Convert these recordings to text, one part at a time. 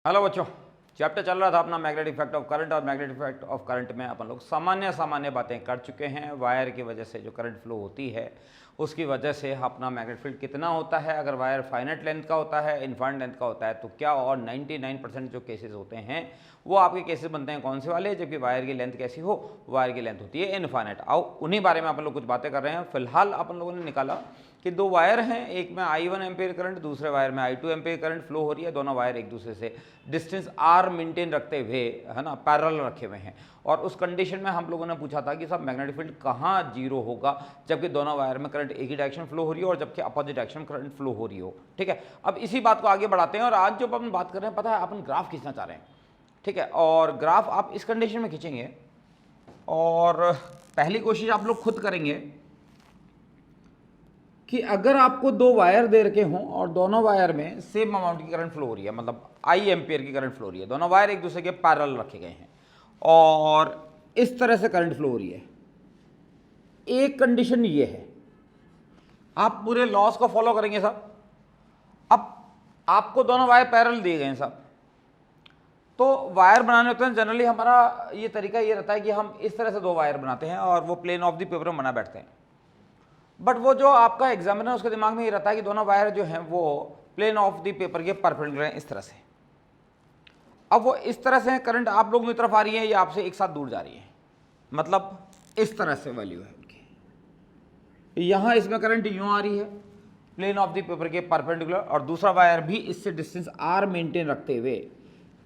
Hello बच्चों, chapter चल रहा था अपना मैग्नेटिक इफेक्ट ऑफ करंट और मैग्नेटिक इफेक्ट ऑफ करंट में अपन लोग सामान्य बातें कर चुके हैं। वायर की वजह से जो करंट फ्लो होती है उसकी वजह से अपना मैग्नेटिक फील्ड कितना होता है, अगर वायर फाइनाइट लेंथ का होता है, इनफाइनाइट लेंथ का होता है तो क्या, और 99% जो केसेस होते हैं वो आपके केसेस बनते हैं कौन से वाले, जबकि वायर की लेंथ कैसी हो, वायर की लेंथ होती है इनफाइनाइट। आओ उन्हीं बारे में अपन लोग कुछ बातें कर रहे हैं। फिलहाल अपन लोगों ने निकाला कि दो वायर हैं, एक में I1 एम्पेयर करंट, दूसरे वायर में I2 एम्पेयर करंट फ्लो हो रही है। दोनों वायर एक दूसरे से डिस्टेंस R मेंटेन रखते हुए, है ना, पैरेलल रखे हुए हैं। और उस कंडीशन में हम लोगों ने पूछा था कि सब मैग्नेटिक फील्ड कहाँ जीरो होगा, जबकि दोनों वायर में करंट एक ही डायरेक्शन फ्लो हो रही है और जबकि अपोजिट डायरेक्शन करंट फ्लो हो रही हो। ठीक है, अब इसी बात को आगे बढ़ाते हैं और आज जो अपन बात कर रहे हैं, पता है अपन ग्राफ खींचना चाह रहे हैं। ठीक है, और ग्राफ आप इस कंडीशन में खींचेंगे और पहली कोशिश आप लोग खुद करेंगे कि अगर आपको दो वायर दे रखे हों और दोनों वायर में सेम अमाउंट की करंट फ्लो हो रही है, मतलब I एम्पियर की करंट फ्लो हो रही है, दोनों वायर एक दूसरे के पैरेलल रखे गए हैं और इस तरह से करंट फ्लो हो रही है। एक कंडीशन ये है, आप पूरे लॉस को फॉलो करेंगे साहब। अब आपको दोनों वायर पैरेलल दिए गए हैं साहब, तो वायर बनाने होते हैं जनरली हमारा ये तरीका ये रहता है कि हम इस तरह से दो वायर बनाते हैं और वो प्लेन ऑफ द पेपर में बना बैठते हैं। बट वो जो आपका एग्जामिनर उसके दिमाग में ये रहता है कि दोनों वायर जो हैं वो प्लेन ऑफ द पेपर के परपेंडिकुलर हैं, इस तरह से। अब वो इस तरह से करंट आप लोगों की तरफ आ रही है या आपसे एक साथ दूर जा रही है, मतलब इस तरह से वैल्यू है उनकी। यहाँ इसमें करंट यूँ आ रही है प्लेन ऑफ द पेपर के परपेंडिकुलर, और दूसरा वायर भी इससे डिस्टेंस R मेंटेन रखते हुए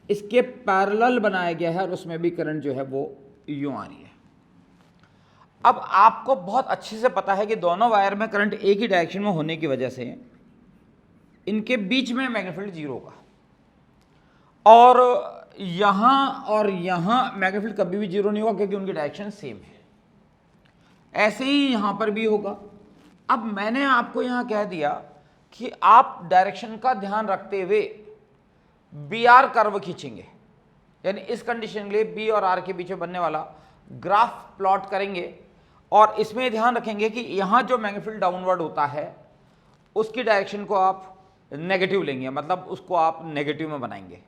इसके पैरेलल बनाया गया है और उसमें भी करंट जो है वो यूँ आ रही है। अब आपको बहुत अच्छे से पता है कि दोनों वायर में करंट एक ही डायरेक्शन में होने की वजह से इनके बीच में मैग्नेटिक फील्ड जीरो होगा, और यहां मैग्नेटिक फील्ड कभी भी जीरो नहीं होगा क्योंकि उनकी डायरेक्शन सेम है। ऐसे ही यहां पर भी होगा। अब मैंने आपको यहां कह दिया कि आप डायरेक्शन का ध्यान रखते हुए BR कर्व खींचेंगे, यानी इस कंडीशन के लिए B और R के बीच में बनने वाला ग्राफ प्लॉट करेंगे और इसमें ध्यान रखेंगे कि यहां जो मैग्नेटिक फील्ड डाउनवर्ड होता है उसकी डायरेक्शन को आप नेगेटिव लेंगे, मतलब उसको आप नेगेटिव में बनाएंगे,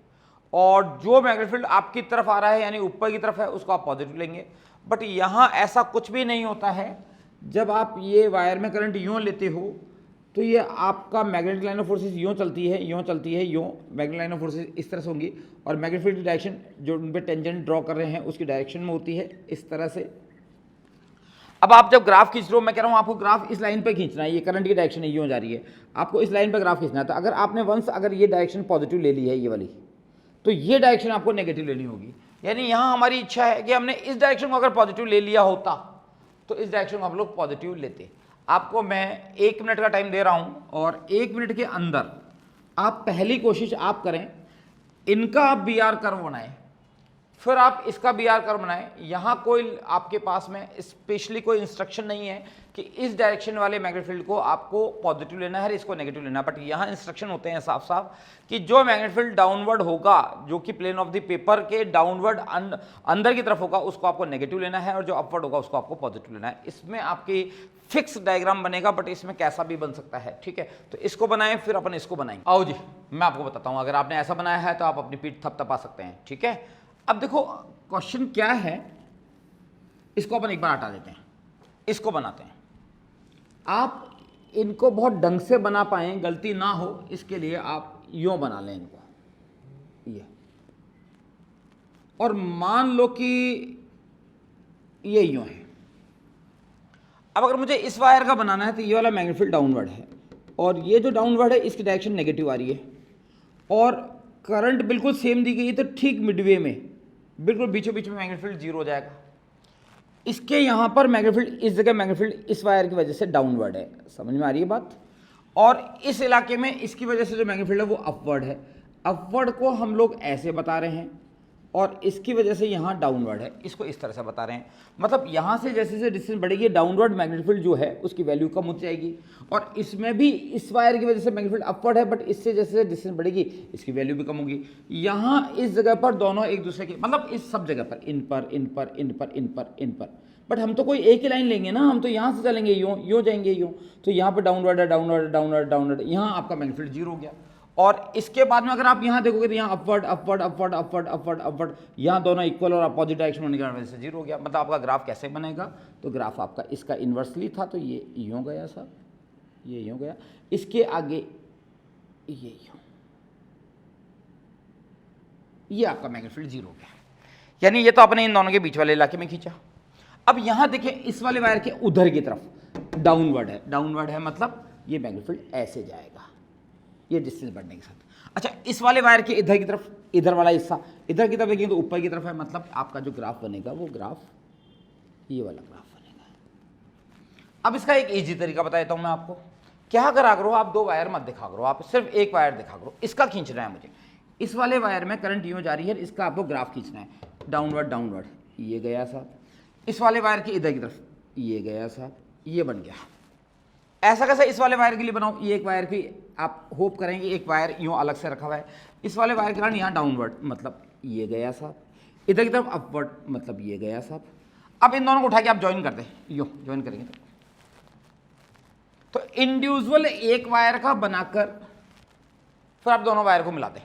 और जो मैग्नेटिक फील्ड आपकी तरफ आ रहा है यानी ऊपर की तरफ है उसको आप पॉजिटिव लेंगे। बट यहां ऐसा कुछ भी नहीं होता है। जब आप ये वायर में करंट यूँ लेते हो तो ये आपका मैग्नेटिक लाइन ऑफ फोर्सेस यूँ चलती है, यूँ चलती है, यूँ मैग्नेटिक लाइन ऑफ फोर्सेस इस तरह से होंगी, और मैग्नेटिक फील्ड की डायरेक्शन जो उन पर टेंजेंट ड्रॉ कर रहे हैं उसकी डायरेक्शन में होती है इस तरह से। अब आप जब ग्राफ खींच रहे हो, मैं कह रहा हूँ आपको ग्राफ इस लाइन पे खींचना है, ये करंट की डायरेक्शन है, यूँ जा रही है, आपको इस लाइन पे ग्राफ खींचना है। तो अगर आपने वंस अगर ये डायरेक्शन पॉजिटिव ले ली है, ये वाली, तो ये डायरेक्शन आपको नेगेटिव लेनी होगी। यानी यहाँ हमारी इच्छा है कि हमने इस डायरेक्शन को अगर पॉजिटिव ले लिया होता तो इस डायरेक्शन को हम लोग पॉजिटिव लेते। आपको मैं 1 मिनट का टाइम दे रहा हूँ और 1 मिनट के अंदर आप पहली कोशिश आप करें, इनका आप BR कर्व बनाएं, फिर आप इसका BR कर्व बनाएं। यहाँ कोई आपके पास में स्पेशली कोई इंस्ट्रक्शन नहीं है कि इस डायरेक्शन वाले मैग्नेटिक फील्ड को आपको पॉजिटिव लेना है, इसको नेगेटिव लेना है, बट यहाँ इंस्ट्रक्शन होते हैं साफ साफ कि जो मैग्नेटिक फील्ड डाउनवर्ड होगा, जो कि प्लेन ऑफ द पेपर के डाउनवर्ड अंदर की तरफ होगा, उसको आपको नेगेटिव लेना है, और जो अपवर्ड होगा उसको आपको पॉजिटिव लेना है। इसमें आपकी फिक्स डायग्राम बनेगा, बट इसमें कैसा भी बन सकता है। ठीक है, तो इसको बनाएं, फिर अपन इसको बनाएंगे। आओ जी, मैं आपको बताता हूँ। अगर आपने ऐसा बनाया है तो आप अपनी पीठ थपथपा सकते हैं। ठीक है, अब देखो क्वेश्चन क्या है, इसको अपन एक बार हटा देते हैं, इसको बनाते हैं। आप इनको बहुत ढंग से बना पाए, गलती ना हो, इसके लिए आप यूं बना लें इनको, ये, और मान लो कि ये यूं है। अब अगर मुझे इस वायर का बनाना है तो ये वाला मैग्नेटिक फील्ड डाउनवर्ड है और ये जो डाउनवर्ड है इसकी डायरेक्शन नेगेटिव आ रही है, और करंट बिल्कुल सेम दी गई है, तो ठीक मिडवे में बिल्कुल बीचों बीच में मैग्नेटिक फील्ड जीरो हो जाएगा। इसके यहाँ पर मैग्नेटिक फील्ड, इस जगह मैग्नेटिक फील्ड इस वायर की वजह से डाउनवर्ड है, समझ में आ रही है बात। और इस इलाके में इसकी वजह से जो मैग्नेटिक फील्ड है वो अपवर्ड है। अपवर्ड को हम लोग ऐसे बता रहे हैं और इसकी वजह से यहाँ डाउनवर्ड है, इसको इस तरह से बता रहे हैं। मतलब यहाँ से जैसे जैसे डिस्टेंस बढ़ेगी, डाउनवर्ड मैग्नेटिक फील्ड जो है उसकी वैल्यू कम हो जाएगी, और इसमें भी इस वायर की वजह से मैग्नेटिक फील्ड अपवर्ड है, बट इससे जैसे जैसे डिस्टेंस बढ़ेगी इसकी वैल्यू भी कम होगी। यहाँ इस जगह पर दोनों एक दूसरे के, मतलब इस सब जगह पर, इन पर, इन पर, इन पर, इन पर, इन पर, बट हम तो कोई एक ही लाइन लेंगे ना, हम तो यहाँ से चलेंगे यूँ, यूँ जाएंगे यूँ, तो यहाँ पर डाउनवर्ड है, डाउनवर्ड, डाउनवर्ड, डाउनवर्ड, यहाँ आपका मैग्नेटिक फील्ड जीरो हो गया। और इसके बाद में अगर आप यहाँ देखोगे तो यहाँ upward upward upward upward upward upward, यहाँ दोनों इक्वल और अपोजिट डायरेक्शन होने की वजह से जीरो हो गया। मतलब आपका ग्राफ कैसे बनेगा, तो ग्राफ आपका इसका इन्वर्सली था तो ये यूँ गया साहब, ये यूँ गया, इसके आगे ये यूँ, ये आपका मैग्नेटिक फील्ड जीरो हो गया। यानी ये तो अपने इन दोनों के बीच वाले इलाके में खींचा। अब यहाँ देखिए इस वाले वायर के उधर की तरफ डाउनवर्ड है, डाउनवर्ड है मतलब ये मैग्नेटिक फील्ड ऐसे जाएगा ये डिस्टेंस बढ़ने के साथ। अच्छा, इस वाले वायर के इधर की तरफ, इधर वाला हिस्सा इधर की तरफ देखेंगे तो ऊपर की तरफ है, मतलब आपका जो ग्राफ बनेगा वो ग्राफ ये वाला ग्राफ बनेगा। अब इसका एक इजी तरीका बता देता हूँ मैं आपको। क्या करा करो, आप दो वायर मत दिखा करो, आप सिर्फ एक वायर दिखा करो। इसका खींचना है मुझे, इस वाले वायर में करंट यूँ जा रही है, इसका आपको ग्राफ खींचना है, डाउनवर्ड डाउनवर्ड, ये गया साहब। इस वाले वायर के इधर की तरफ ये गया साहब, ये बन गया। ऐसा कैसा इस वाले वायर के लिए बनाओ, ये एक वायर की आप होप करेंगे एक वायर यूँ अलग से रखा हुआ है, इस वाले वायर के कारण यहाँ डाउनवर्ड मतलब ये गया साहब, इधर की तरफ अपवर्ड मतलब ये गया साहब। अब इन दोनों को उठा के आप ज्वाइन कर दें, यूँ ज्वाइन करेंगे तो इंडिविजुअल एक वायर का बनाकर फिर आप दोनों वायर को मिला दें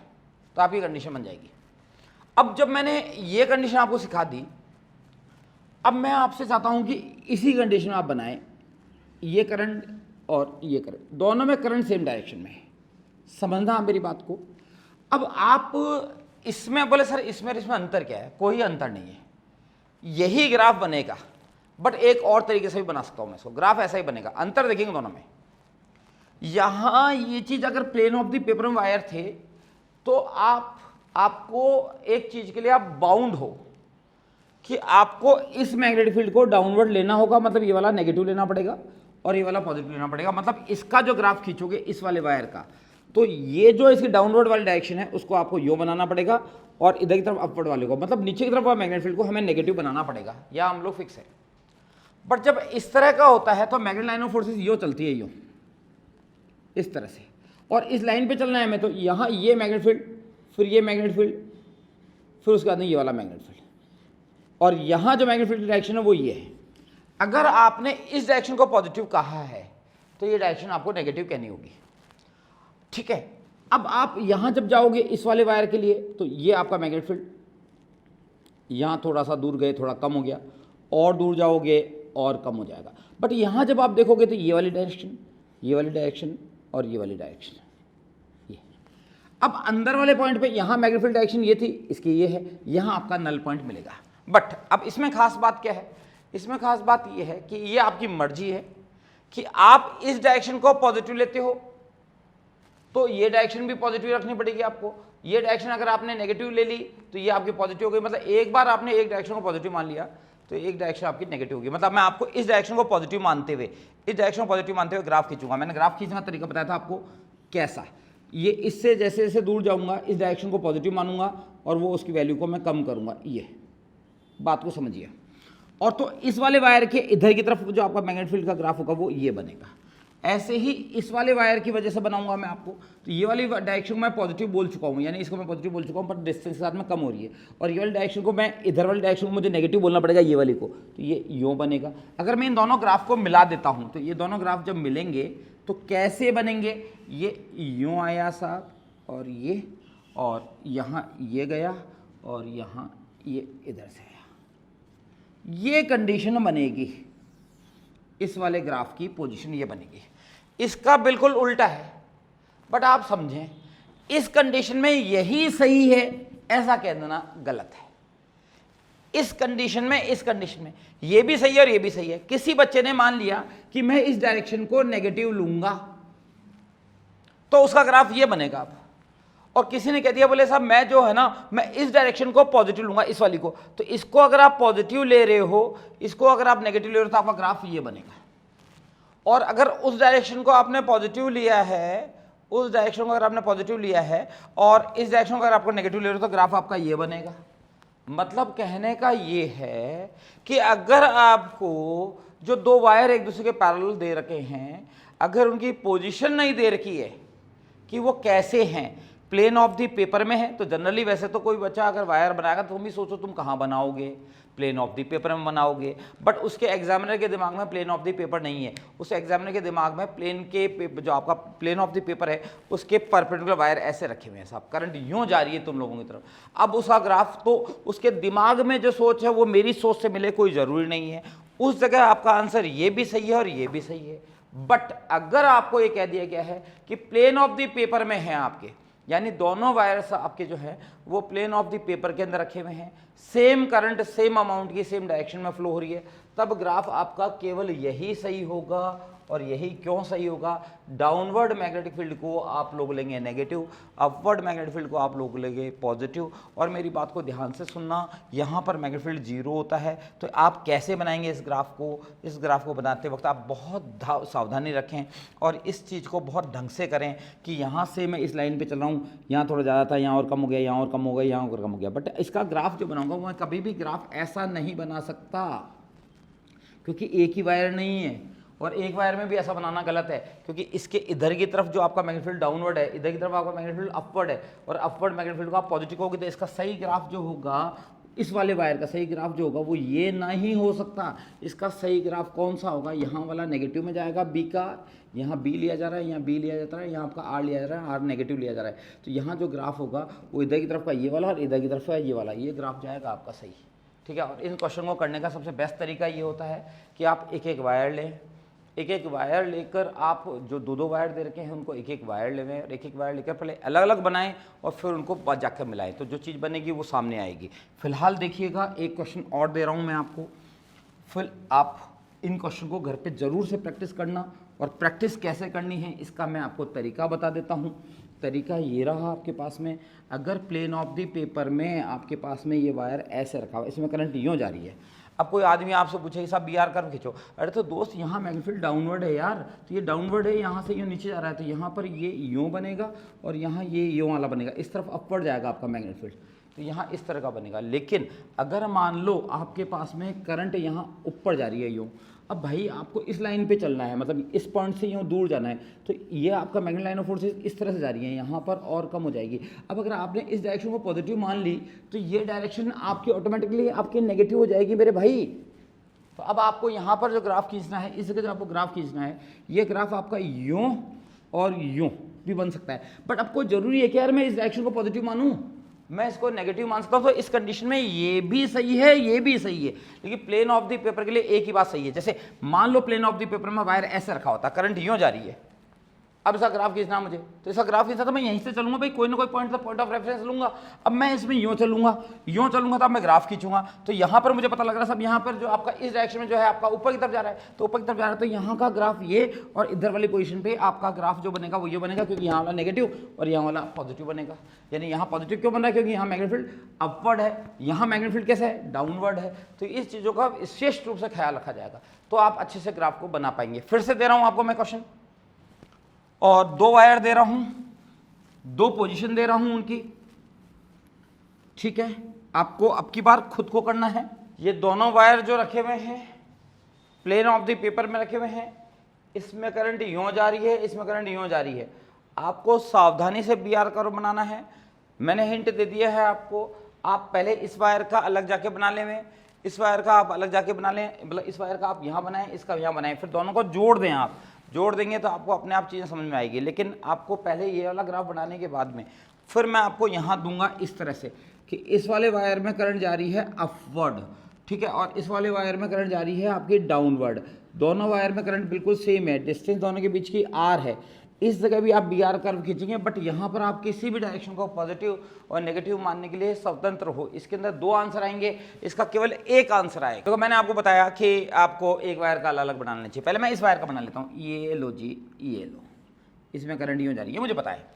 तो आपकी कंडीशन बन जाएगी। अब जब मैंने ये कंडीशन आपको सिखा दी, अब मैं आपसे चाहता हूं कि इसी कंडीशन में आप बनाएं, ये करंट और ये करंट दोनों में करंट सेम डायरेक्शन में है, समझना आप मेरी बात को। अब आप इसमें बोले सर इसमें इसमें अंतर क्या है, कोई अंतर नहीं है, यही ग्राफ बनेगा बट एक और तरीके से भी बना सकता हूं मैं इसको, ग्राफ ऐसा ही बनेगा। अंतर देखेंगे दोनों में, यहां ये चीज अगर प्लेन ऑफ द पेपर में वायर थे तो आपको एक चीज के लिए आप बाउंड हो कि आपको इस मैग्नेटिक फील्ड को डाउनवर्ड लेना होगा, मतलब ये वाला नेगेटिव लेना पड़ेगा और ये वाला पॉजिटिव लेना पड़ेगा। मतलब इसका जो ग्राफ खींचोगे इस वाले वायर का, तो ये जो इसकी डाउनवर्ड वाली डायरेक्शन है उसको आपको यो बनाना पड़ेगा और इधर की तरफ अपवर्ड वाले को, मतलब नीचे की तरफ वाला मैग्नेटिक फील्ड को हमें नेगेटिव बनाना पड़ेगा, या हम लोग फिक्स है। बट जब इस तरह का होता है तो मैग्नेटिक लाइन ऑफ फोर्सेस यो चलती है, यो इस तरह से, और इस लाइन पे चलना है हमें, तो यहाँ ये मैग्नेटिक फील्ड, फिर ये मैग्नेटिक फील्ड, फिर उसके बाद ये वाला मैग्नेटिक फील्ड, और यहाँ जो मैग्नेटिक फील्ड की डायरेक्शन है वो ये है। अगर आपने इस डायरेक्शन को पॉजिटिव कहा है तो ये डायरेक्शन आपको नेगेटिव कहनी होगी, ठीक है। अब आप यहाँ जब जाओगे इस वाले वायर के लिए तो ये आपका मैग्नेटिक फील्ड, यहाँ थोड़ा सा दूर गए, थोड़ा कम हो गया, और दूर जाओगे और कम हो जाएगा। बट यहाँ जब आप देखोगे तो ये वाली डायरेक्शन, ये वाली डायरेक्शन और ये वाली डायरेक्शन, ये। अब अंदर वाले पॉइंट पे यहाँ मैग्नेटिक फील्ड डायरेक्शन ये थी, इसकी ये है, यहाँ आपका नल पॉइंट मिलेगा। बट अब इसमें खास बात क्या है, इसमें खास बात ये है कि ये आपकी मर्जी है कि आप इस डायरेक्शन को पॉजिटिव लेते हो तो ये डायरेक्शन भी पॉजिटिव रखनी पड़ेगी आपको। ये डायरेक्शन अगर आपने नेगेटिव ले ली तो ये आपकी पॉजिटिव हो गई। मतलब एक बार आपने एक डायरेक्शन को पॉजिटिव मान लिया तो एक डायरेक्शन आपकी नेगेटिव होगी। मतलब मैं आपको इस डायरेक्शन को पॉजिटिव मानते हुए, इस डायरेक्शन को पॉजिटिव मानते हुए ग्राफ खींचूंगा। मैंने ग्राफ खींचने का तरीका बताया था आपको कैसा, ये इससे जैसे जैसे दूर जाऊंगा इस डायरेक्शन को पॉजिटिव मानूंगा और वो उसकी वैल्यू को मैं कम करूंगा, ये बात को समझिए। और तो इस वाले वायर के इधर की तरफ जो आपका मैग्नेटिक फील्ड का ग्राफ होगा वो ये बनेगा। ऐसे ही इस वाले वायर की वजह से बनाऊंगा मैं आपको, तो ये वाली डायरेक्शन को मैं पॉजिटिव बोल चुका हूँ, यानी इसको मैं पॉजिटिव बोल चुका हूँ, पर डिस्टेंस के साथ में कम हो रही है। और ये वाली डायरेक्शन को मैं, इधर वाली डायरेक्शन को मुझे नेगेटिव बोलना पड़ेगा, ये वाली को, तो ये यूँ बनेगा। अगर मैं इन दोनों ग्राफ को मिला देता हूँ तो ये दोनों ग्राफ जब मिलेंगे तो कैसे बनेंगे, ये यूँ आया साहब और यहाँ ये गया और यहाँ ये इधर से आया, ये कंडीशन बनेगी। इस वाले ग्राफ की पोजीशन ये बनेगी। इसका बिल्कुल उल्टा है, बट आप समझें इस कंडीशन में यही सही है ऐसा कह देना गलत है। इस कंडीशन में, इस कंडीशन में ये भी सही है और ये भी सही है। किसी बच्चे ने मान लिया कि मैं इस डायरेक्शन को नेगेटिव लूंगा तो उसका ग्राफ ये बनेगा। अब और किसी ने कह दिया बोले साहब मैं जो है ना, मैं इस डायरेक्शन को पॉजिटिव लूंगा, इस वाली को, तो इसको अगर आप पॉजिटिव ले रहे हो, इसको अगर आप नेगेटिव ले रहे हो तो आपका ग्राफ ये बनेगा। और अगर उस डायरेक्शन को आपने पॉजिटिव लिया है, उस डायरेक्शन को अगर आपने पॉजिटिव लिया है और इस डायरेक्शन को अगर आपको नेगेटिव ले रहे हो तो ग्राफ आपका ये बनेगा। मतलब कहने का ये है कि अगर आपको जो दो वायर एक दूसरे के पैरेलल दे रखे हैं, अगर उनकी पोजीशन नहीं दे रखी है कि वो कैसे हैं, प्लेन ऑफ द पेपर में है तो जनरली वैसे तो कोई बच्चा अगर वायर बनाएगा तो तुम भी सोचो तुम कहाँ बनाओगे, प्लेन ऑफ द पेपर में बनाओगे, बट उसके एग्जामिनर के दिमाग में प्लेन ऑफ द पेपर नहीं है। उस एग्जामिनर के दिमाग में प्लेन के जो आपका प्लेन ऑफ द पेपर है उसके परपेंडिकुलर वायर ऐसे रखे हुए हैं साहब, करंट यूँ जा रही है तुम लोगों की तरफ। अब उसका ग्राफ तो उसके दिमाग में जो सोच है वो मेरी सोच से मिले कोई ज़रूरी नहीं है, उस जगह आपका आंसर ये भी सही है और ये भी सही है। बट अगर आपको ये कह दिया गया है कि प्लेन ऑफ द पेपर में है आपके, यानी दोनों वायर्स आपके जो है वो प्लेन ऑफ द पेपर के अंदर रखे हुए हैं, सेम करंट सेम अमाउंट की सेम डायरेक्शन में फ्लो हो रही है, तब ग्राफ आपका केवल यही सही होगा। और यही क्यों सही होगा? डाउनवर्ड मैग्नेटिक फील्ड को आप लोग लेंगे नेगेटिव, अपवर्ड मैग्नेटिक फील्ड को आप लोग लेंगे पॉजिटिव। और मेरी बात को ध्यान से सुनना, यहाँ पर मैग्नेटिक फील्ड जीरो होता है, तो आप कैसे बनाएंगे इस ग्राफ को? इस ग्राफ को बनाते वक्त आप बहुत सावधानी रखें और इस चीज़ को बहुत ढंग से करें कि यहाँ से मैं इस लाइन पे चल रहा हूँ, यहाँ थोड़ा ज़्यादा था, यहाँ और कम हो गया, यहाँ और कम हो गया, यहाँ और कम हो गया, बट इसका ग्राफ जो बनाऊंगा वो मैं कभी भी ग्राफ ऐसा नहीं बना सकता, क्योंकि एक ही वायर नहीं है। और एक वायर में भी ऐसा बनाना गलत है, क्योंकि इसके इधर की तरफ जो आपका मैग्नेटिक फील्ड डाउनवर्ड है, इधर की तरफ आपका मैग्नेटिक फील्ड अपवर्ड है, और अपवर्ड मैग्नेटिक फील्ड को आप पॉजिटिव होगी तो इसका सही ग्राफ जो होगा, इस वाले वायर का सही ग्राफ जो होगा वो ये नहीं हो सकता। इसका सही ग्राफ कौन सा होगा? यहाँ वाला नेगेटिव में जाएगा बी का, यहाँ बी लिया जा रहा है, यहाँ बी लिया जाता है, यहाँ आपका आर लिया जा रहा है, आर नेगेटिव लिया जा रहा है, तो यहाँ जो ग्राफ होगा वो इधर की तरफ का ये वाला और इधर की तरफ का ये वाला, ये ग्राफ जाएगा आपका सही। ठीक है, और इन क्वेश्चन को करने का सबसे बेस्ट तरीका ये होता है कि आप एक एक वायर लें, एक एक वायर लेकर आप जो दो दो वायर दे रखे हैं उनको एक एक वायर लेवें और एक एक वायर लेकर पहले अलग अलग बनाएं और फिर उनको जाकर मिलाएं, तो जो चीज़ बनेगी वो सामने आएगी। फिलहाल देखिएगा एक क्वेश्चन और दे रहा हूँ मैं आपको, फिर आप इन क्वेश्चन को घर पे ज़रूर से प्रैक्टिस करना, और प्रैक्टिस कैसे करनी है इसका मैं आपको तरीका बता देता हूँ। तरीका ये रहा आपके पास में, अगर प्लेन ऑफ द पेपर में आपके पास में ये वायर ऐसे रखा हुआ, इसमें करंट यूँ जा रही है। अब कोई आदमी आपसे पूछे कि साहब बी आर कर्व खींचो, अरे तो दोस्त यहाँ मैग्नेटिक फील्ड डाउनवर्ड है यार, तो ये डाउनवर्ड है, यहाँ से यूँ नीचे जा रहा है, तो यहाँ पर ये यूँ बनेगा और यहाँ ये यूँ वाला बनेगा, इस तरफ अपवर्ड जाएगा आपका मैग्नेटिक फील्ड, तो यहाँ इस तरह का बनेगा। लेकिन अगर मान लो आपके पास में करंट यहाँ ऊपर जा रही है यूँ, अब भाई आपको इस लाइन पे चलना है, मतलब इस पॉइंट से यूँ दूर जाना है, तो ये आपका मैग्नेटिक लाइन ऑफ फोर्सेस इस तरह से जा रही है, यहाँ पर और कम हो जाएगी। अब अगर आपने इस डायरेक्शन को पॉजिटिव मान ली तो ये डायरेक्शन आपकी ऑटोमेटिकली आपकी नेगेटिव हो जाएगी मेरे भाई। तो अब आपको यहाँ पर जो ग्राफ खींचना है, इस जगह जो आपको ग्राफ खींचना है, ये ग्राफ आपका यूँ और यूँ भी बन सकता है, बट आपको जरूरी है कि यार मैं इस डायरेक्शन को पॉजिटिव मानूँ, मैं इसको नेगेटिव मान सकता हूँ, तो इस कंडीशन में ये भी सही है ये भी सही है, लेकिन प्लेन ऑफ द पेपर के लिए एक ही बात सही है। जैसे मान लो प्लेन ऑफ द पेपर में वायर ऐसे रखा होता, करंट यूँ जा रही है, अब इसका ग्राफ खींचना मुझे, तो इसका ग्राफ खींचा तो मैं यहीं से चलूंगा भाई, कोई ना कोई पॉइंट ऑफ रेफरेंस लूंगा। अब मैं इसमें यूँ चलूंगा तो अब मैं ग्राफ खींचूंगा, तो यहाँ पर मुझे पता लग रहा है सब, यहाँ पर जो आपका इस डायरेक्शन में जो है आपका ऊपर की तरफ जा रहा है, तो ऊपर की तरफ जा रहा है, तो यहाँ का ग्राफ ये, और इधर वाली पोजीशन पे आपका ग्राफ जो बनेगा वो ये बनेगा, क्योंकि यहाँ वाला नेगेटिव और यहाँ वाला पॉजिटिव बनेगा। यानी यहाँ पॉजिटिव क्यों बन रहा है? क्योंकि यहाँ मैग्नेटिक फील्ड अपवर्ड है, यहाँ मैग्नेटिक फील्ड कैसे है? डाउनवर्ड है। तो इस चीज़ों का विशेष रूप से ख्याल रखा जाएगा, तो आप अच्छे से ग्राफ को बना पाएंगे। फिर से दे रहा हूँ आपको मैं क्वेश्चन, और दो वायर दे रहा हूं, दो पोजीशन दे रहा हूं उनकी, ठीक है। आपको अब की बार खुद को करना है। ये दोनों वायर जो रखे हुए हैं प्लेन ऑफ द पेपर में रखे हुए हैं, इसमें करंट यूं जा रही है, इसमें करंट यूं जा रही है। आपको सावधानी से बी आर कर्व बनाना है, मैंने हिंट दे दिया है आपको। आप पहले इस वायर का अलग जाके बना लें, इस वायर का आप अलग जाके बना लें, मतलब इस वायर का आप यहाँ बनाएं, इसका यहाँ बनाएं, फिर दोनों को जोड़ दें। आप जोड़ देंगे तो आपको अपने आप चीज़ें समझ में आएगी, लेकिन आपको पहले ये वाला ग्राफ बनाने के बाद में फिर मैं आपको यहाँ दूंगा इस तरह से कि इस वाले वायर में करंट जा रही है अपवर्ड, ठीक है, और इस वाले वायर में करंट जा रही है आपकी डाउनवर्ड। दोनों वायर में करंट बिल्कुल सेम है, डिस्टेंस दोनों के बीच की आर है। इस जगह भी आप बी आर कर्व खींचेंगे, बट यहाँ पर आप किसी भी डायरेक्शन को पॉजिटिव और नेगेटिव मानने के लिए स्वतंत्र हो। इसके अंदर दो आंसर आएंगे, इसका केवल एक आंसर आएगा। तो मैंने आपको बताया कि आपको एक वायर का अलग अलग बनाना चाहिए। पहले मैं इस वायर का बना लेता हूँ, ये लो जी, ये लो, इसमें करंट यूँ जा रही है, मुझे पता है।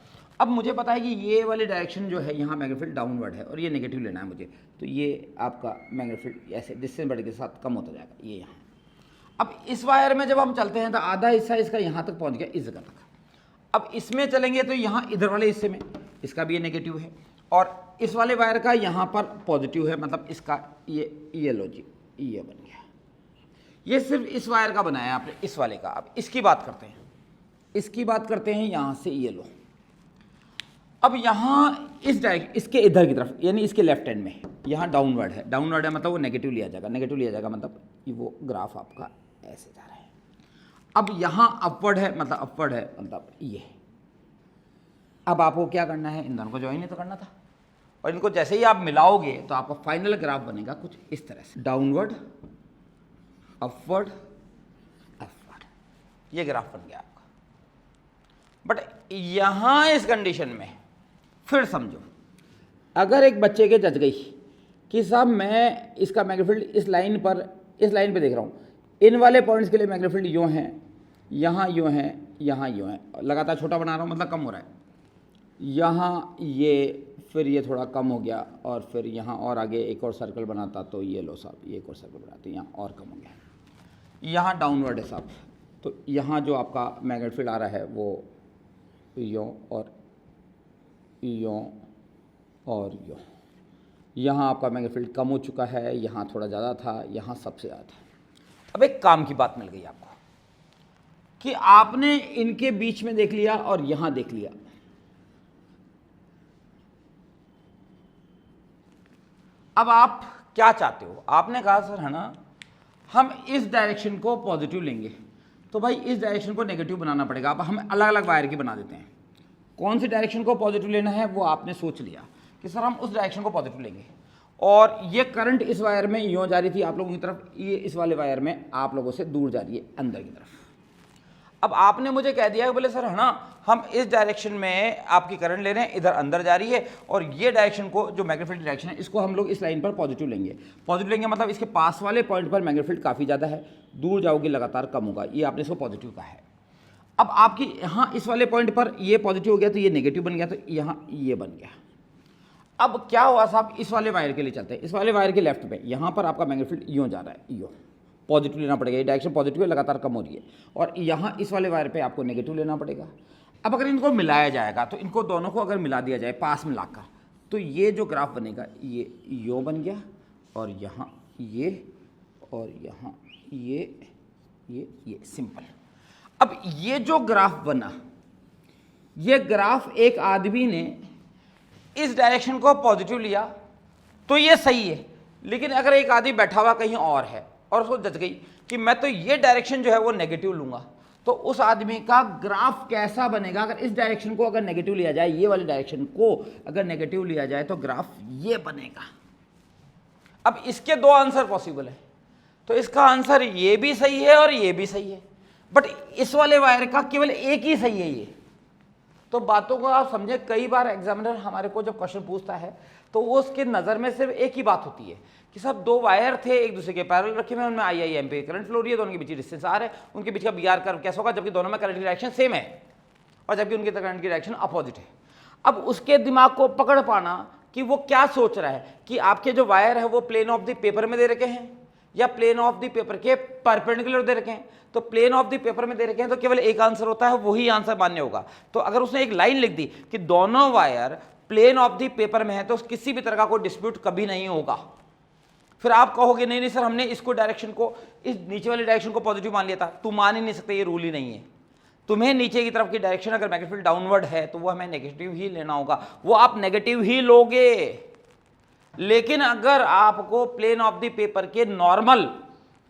अब मुझे पता है कि ये वाली डायरेक्शन जो है यहाँ मैग्नेटिक फील्ड डाउनवर्ड है और ये नेगेटिव लेना है मुझे, तो ये आपका मैग्नेटिक फील्ड ऐसे डिस्टेंस बढ़ के साथ कम होता जाएगा, ये यहाँ। अब इस वायर में जब हम चलते हैं तो आधा हिस्सा इसका यहाँ तक पहुँच गया, इस जगह तक। अब इसमें चलेंगे तो यहाँ इधर वाले हिस्से में इसका भी ये नेगेटिव है, और इस वाले वायर का यहाँ पर पॉजिटिव है, मतलब इसका ये लो जी, ये बन गया। ये सिर्फ इस वायर का बनाया आपने, इस वाले का। अब इसकी बात करते हैं, इसकी बात करते हैं यहाँ से, ये लो। अब यहाँ इस डायरेक्शन, इसके इधर की तरफ यानी इसके लेफ्ट हैंड में यहाँ डाउनवर्ड है, डाउनवर्ड है मतलब वो नेगेटिव लिया जाएगा, नेगेटिव लिया जाएगा मतलब वो ग्राफ आपका ऐसे जा रहा है। अब यहाँ अपवर्ड है मतलब अपवर्ड है मतलब ये। अब आपको क्या करना है, इन दोनों को ज्वाइन ही तो करना था, और इनको जैसे ही आप मिलाओगे तो आपका फाइनल ग्राफ बनेगा कुछ इस तरह से, डाउनवर्ड अपवर्ड अपवर्ड, ये ग्राफ बन गया आपका। बट यहां इस कंडीशन में फिर समझो, अगर एक बच्चे के जज गई कि साहब मैं इसका मैग्नीफील्ड इस लाइन पे देख रहा हूं, इन वाले पॉइंट्स के लिए मैग्नीफील्ड यूं है, यहां यूं है, यहां यूं है, लगातार छोटा बना रहा हूं मतलब कम हो रहा है, यहाँ ये, फिर ये थोड़ा कम हो गया, और फिर यहाँ और आगे एक और सर्कल बनाता तो ये लो साहब, ये एक और सर्कल बनाते यहाँ और कम हो गया, यहाँ डाउनवर्ड है साहब, तो यहाँ जो आपका मैग्नेटिक फील्ड आ रहा है वो यों और यों और यों, यहाँ आपका मैग्नेटिक फील्ड कम हो चुका है, यहाँ थोड़ा ज़्यादा था, यहाँ सबसे ज़्यादा था। अब एक काम की बात मिल गई आपको कि आपने इनके बीच में देख लिया और यहाँ देख लिया, अब आप क्या चाहते हो, आपने कहा सर है ना हम इस डायरेक्शन को पॉजिटिव लेंगे, तो भाई इस डायरेक्शन को नेगेटिव बनाना पड़ेगा। अब हम अलग अलग वायर की बना देते हैं, कौन सी डायरेक्शन को पॉजिटिव लेना है वो आपने सोच लिया कि सर हम उस डायरेक्शन को पॉजिटिव लेंगे, और ये करंट इस वायर में यूँ जा रही थी आप लोगों की तरफ, ये इस वाले वायर में आप लोगों से दूर जा रही है अंदर की तरफ। अब आपने मुझे कह दिया बोले सर है ना हम इस डायरेक्शन में आपकी करंट ले रहे हैं, इधर अंदर जा रही है, और ये डायरेक्शन को जो मैग्नेटिक फील्ड डायरेक्शन है इसको हम लोग इस लाइन पर पॉजिटिव लेंगे। पॉजिटिव लेंगे मतलब इसके पास वाले पॉइंट पर मैग्नेटिक फील्ड काफ़ी ज़्यादा है, दूर जाओगे लगातार कम होगा, ये आपने इसको पॉजिटिव कहा है। अब आपकी यहाँ इस वाले पॉइंट पर ये पॉजिटिव हो गया तो ये नेगेटिव बन गया, तो यहाँ ये बन गया। अब क्या हुआ साहब, इस वाले वायर के लिए चलते हैं, इस वाले वायर के लेफ्ट में यहाँ पर आपका मैग्नेटिक फील्ड यूँ जा रहा है, यूँ पॉजिटिव लेना पड़ेगा, ये डायरेक्शन पॉजिटिव है, लगातार कम हो रही है, और यहाँ इस वाले वायर पे आपको नेगेटिव लेना पड़ेगा। अब अगर इनको मिलाया जाएगा तो इनको दोनों को अगर मिला दिया जाए पास में लाकर, तो ये जो ग्राफ बनेगा ये यो बन गया, और यहाँ ये, और यहाँ ये सिंपल। अब ये जो ग्राफ बना, ये ग्राफ एक आदमी ने इस डायरेक्शन को पॉजिटिव लिया तो ये सही है, लेकिन अगर एक आदमी बैठा हुआ कहीं और है और उसको जच गई कि मैं तो ये डायरेक्शन जो है वो नेगेटिव लूंगा, तो उस आदमी का ग्राफ कैसा बनेगा, अगर इस डायरेक्शन को अगर नेगेटिव लिया जाए, ये वाली डायरेक्शन को अगर नेगेटिव लिया जाए तो ग्राफ ये बनेगा। अब इसके दो आंसर पॉसिबल है, तो इसका आंसर ये भी सही है और ये भी सही है, बट इस वाले वायर का केवल एक ही सही है ये। तो बातों को आप समझे, कई बार एग्जामिनर हमारे को जब क्वेश्चन पूछता है तो वो उसके नज़र में सिर्फ एक ही बात होती है कि सब दो वायर थे एक दूसरे के पैरेलल रखे हुए, उनमें आई एम्पीयर करंट फ्लो रही है, दोनों के बीच डिस्टेंस आर है, उनके बीच का बी आर कर्व कैसा होगा, जबकि दोनों में करंट की डायरेक्शन सेम है और जबकि उनके करंट की डायरेक्शन अपोजिट है। अब उसके दिमाग को पकड़ पाना कि वो क्या सोच रहा है कि आपके जो वायर है वो प्लेन ऑफ द पेपर में दे रखे हैं या प्लेन ऑफ द पेपर के परपेंडिकुलर दे रखे हैं। तो प्लेन ऑफ द पेपर में दे रखे हैं तो केवल एक आंसर होता है, वही आंसर मान्य होगा। तो अगर उसने एक लाइन लिख दी कि दोनों wire plane of the paper में है तो किसी भी तरह का कोई डिस्प्यूट कभी नहीं होगा। फिर आप कहोगे नहीं नहीं सर हमने इसको डायरेक्शन को, इस नीचे वाली डायरेक्शन को पॉजिटिव मान लिया था, तुम मान ही नहीं सकते, ये रूल ही नहीं है। तुम्हें नीचे की तरफ की डायरेक्शन अगर मैग्नेटिक फील्ड डाउनवर्ड है तो वो हमें नेगेटिव ही लेना होगा, वो आप नेगेटिव ही लोगे। लेकिन अगर आपको प्लेन ऑफ द पेपर के नॉर्मल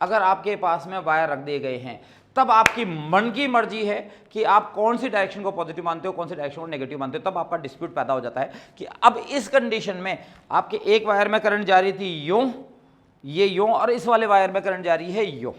अगर आपके पास में वायर रख दिए गए हैं, तब आपकी मन की मर्जी है कि आप कौन सी डायरेक्शन को पॉजिटिव मानते हो, कौन सी डायरेक्शन को नेगेटिव मानते हो। तब आपका डिस्प्यूट पैदा हो जाता है कि अब इस कंडीशन में आपके एक वायर में करंट जा रही थी यूं, ये यूं, और इस वाले वायर में करंट जा रही है यूं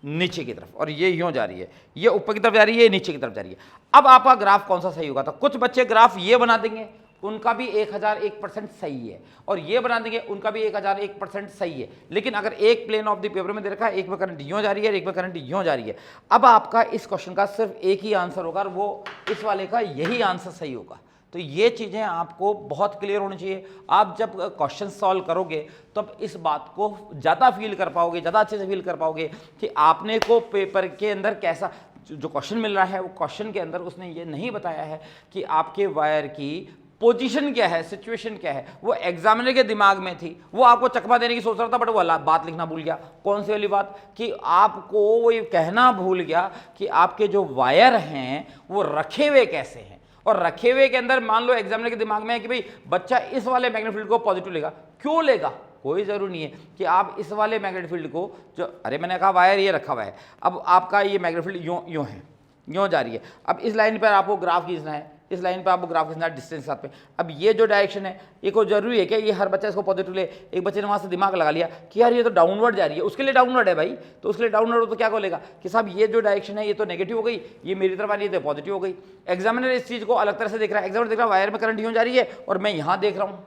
नीचे की तरफ, और ये यूं जा रही है, ये ऊपर की तरफ जा रही है, ये नीचे की तरफ जा रही है। अब आपका ग्राफ कौन सा सही होगा? तो कुछ बच्चे ग्राफ ये बना देंगे, उनका भी 1001% सही है, और ये बना देंगे उनका भी 1001% सही है। लेकिन अगर एक प्लेन ऑफ द पेपर में दे रखा है, एक में करंट यूं जा रही है, एक में करंट यूं जा रही है, अब आपका इस क्वेश्चन का सिर्फ एक ही आंसर होगा और वो इस वाले का यही आंसर सही होगा। तो ये चीज़ें आपको बहुत क्लियर होनी चाहिए। आप जब क्वेश्चन सॉल्व करोगे तब इस बात को ज़्यादा फील कर पाओगे, ज़्यादा अच्छे से फील कर पाओगे कि आपने को पेपर के अंदर कैसा जो क्वेश्चन मिल रहा है, वो क्वेश्चन के अंदर उसने ये नहीं बताया है कि आपके वायर की पोजीशन क्या है, सिचुएशन क्या है। वो एग्जामिनर के दिमाग में थी, वो आपको चकमा देने की सोच रहा था, बट वो बात लिखना भूल गया। कौन सी वाली बात? कि आपको वो ये कहना भूल गया कि आपके जो वायर हैं वो रखे हुए कैसे हैं, और रखे हुए के अंदर मान लो एग्जामिनर के दिमाग में है कि भाई बच्चा इस वाले मैग्नेटिक फील्ड को पॉजिटिव लेगा, क्यों लेगा, कोई जरूरी नहीं है कि आप इस वाले मैग्नेटिक फील्ड को जो, अरे मैंने कहा वायर ये रखा हुआ है, अब आपका ये मैग्नेटिक फील्ड यूं है, यूं जा रही है, अब इस लाइन पर आपको ग्राफ खींचना है, इस लाइन पर आपको ग्राफ खींचना है डिस्टेंस साथ पे। अब ये जो डायरेक्शन है ये कोई जरूरी है क्या ये हर बच्चा इसको पॉजिटिव ले? एक बच्चे ने वहां से दिमाग लगा लिया कि यार ये तो डाउनवर्ड जा रही है, उसके लिए डाउनवर्ड है भाई, तो उसके लिए डाउनवर्ड हो तो क्या बोलेगा कि साहब ये जो डायरेक्शन है ये तो नेगेटिव हो गई, ये मेरी तरफ आ रही है तो पॉजिटिव हो गई। एग्जामिनर इस चीज को अलग तरह से देख रहा है, एग्जामिनर देख रहा है वायर में करंट यूं जा रही है और मैं यहां देख रहा हूँ,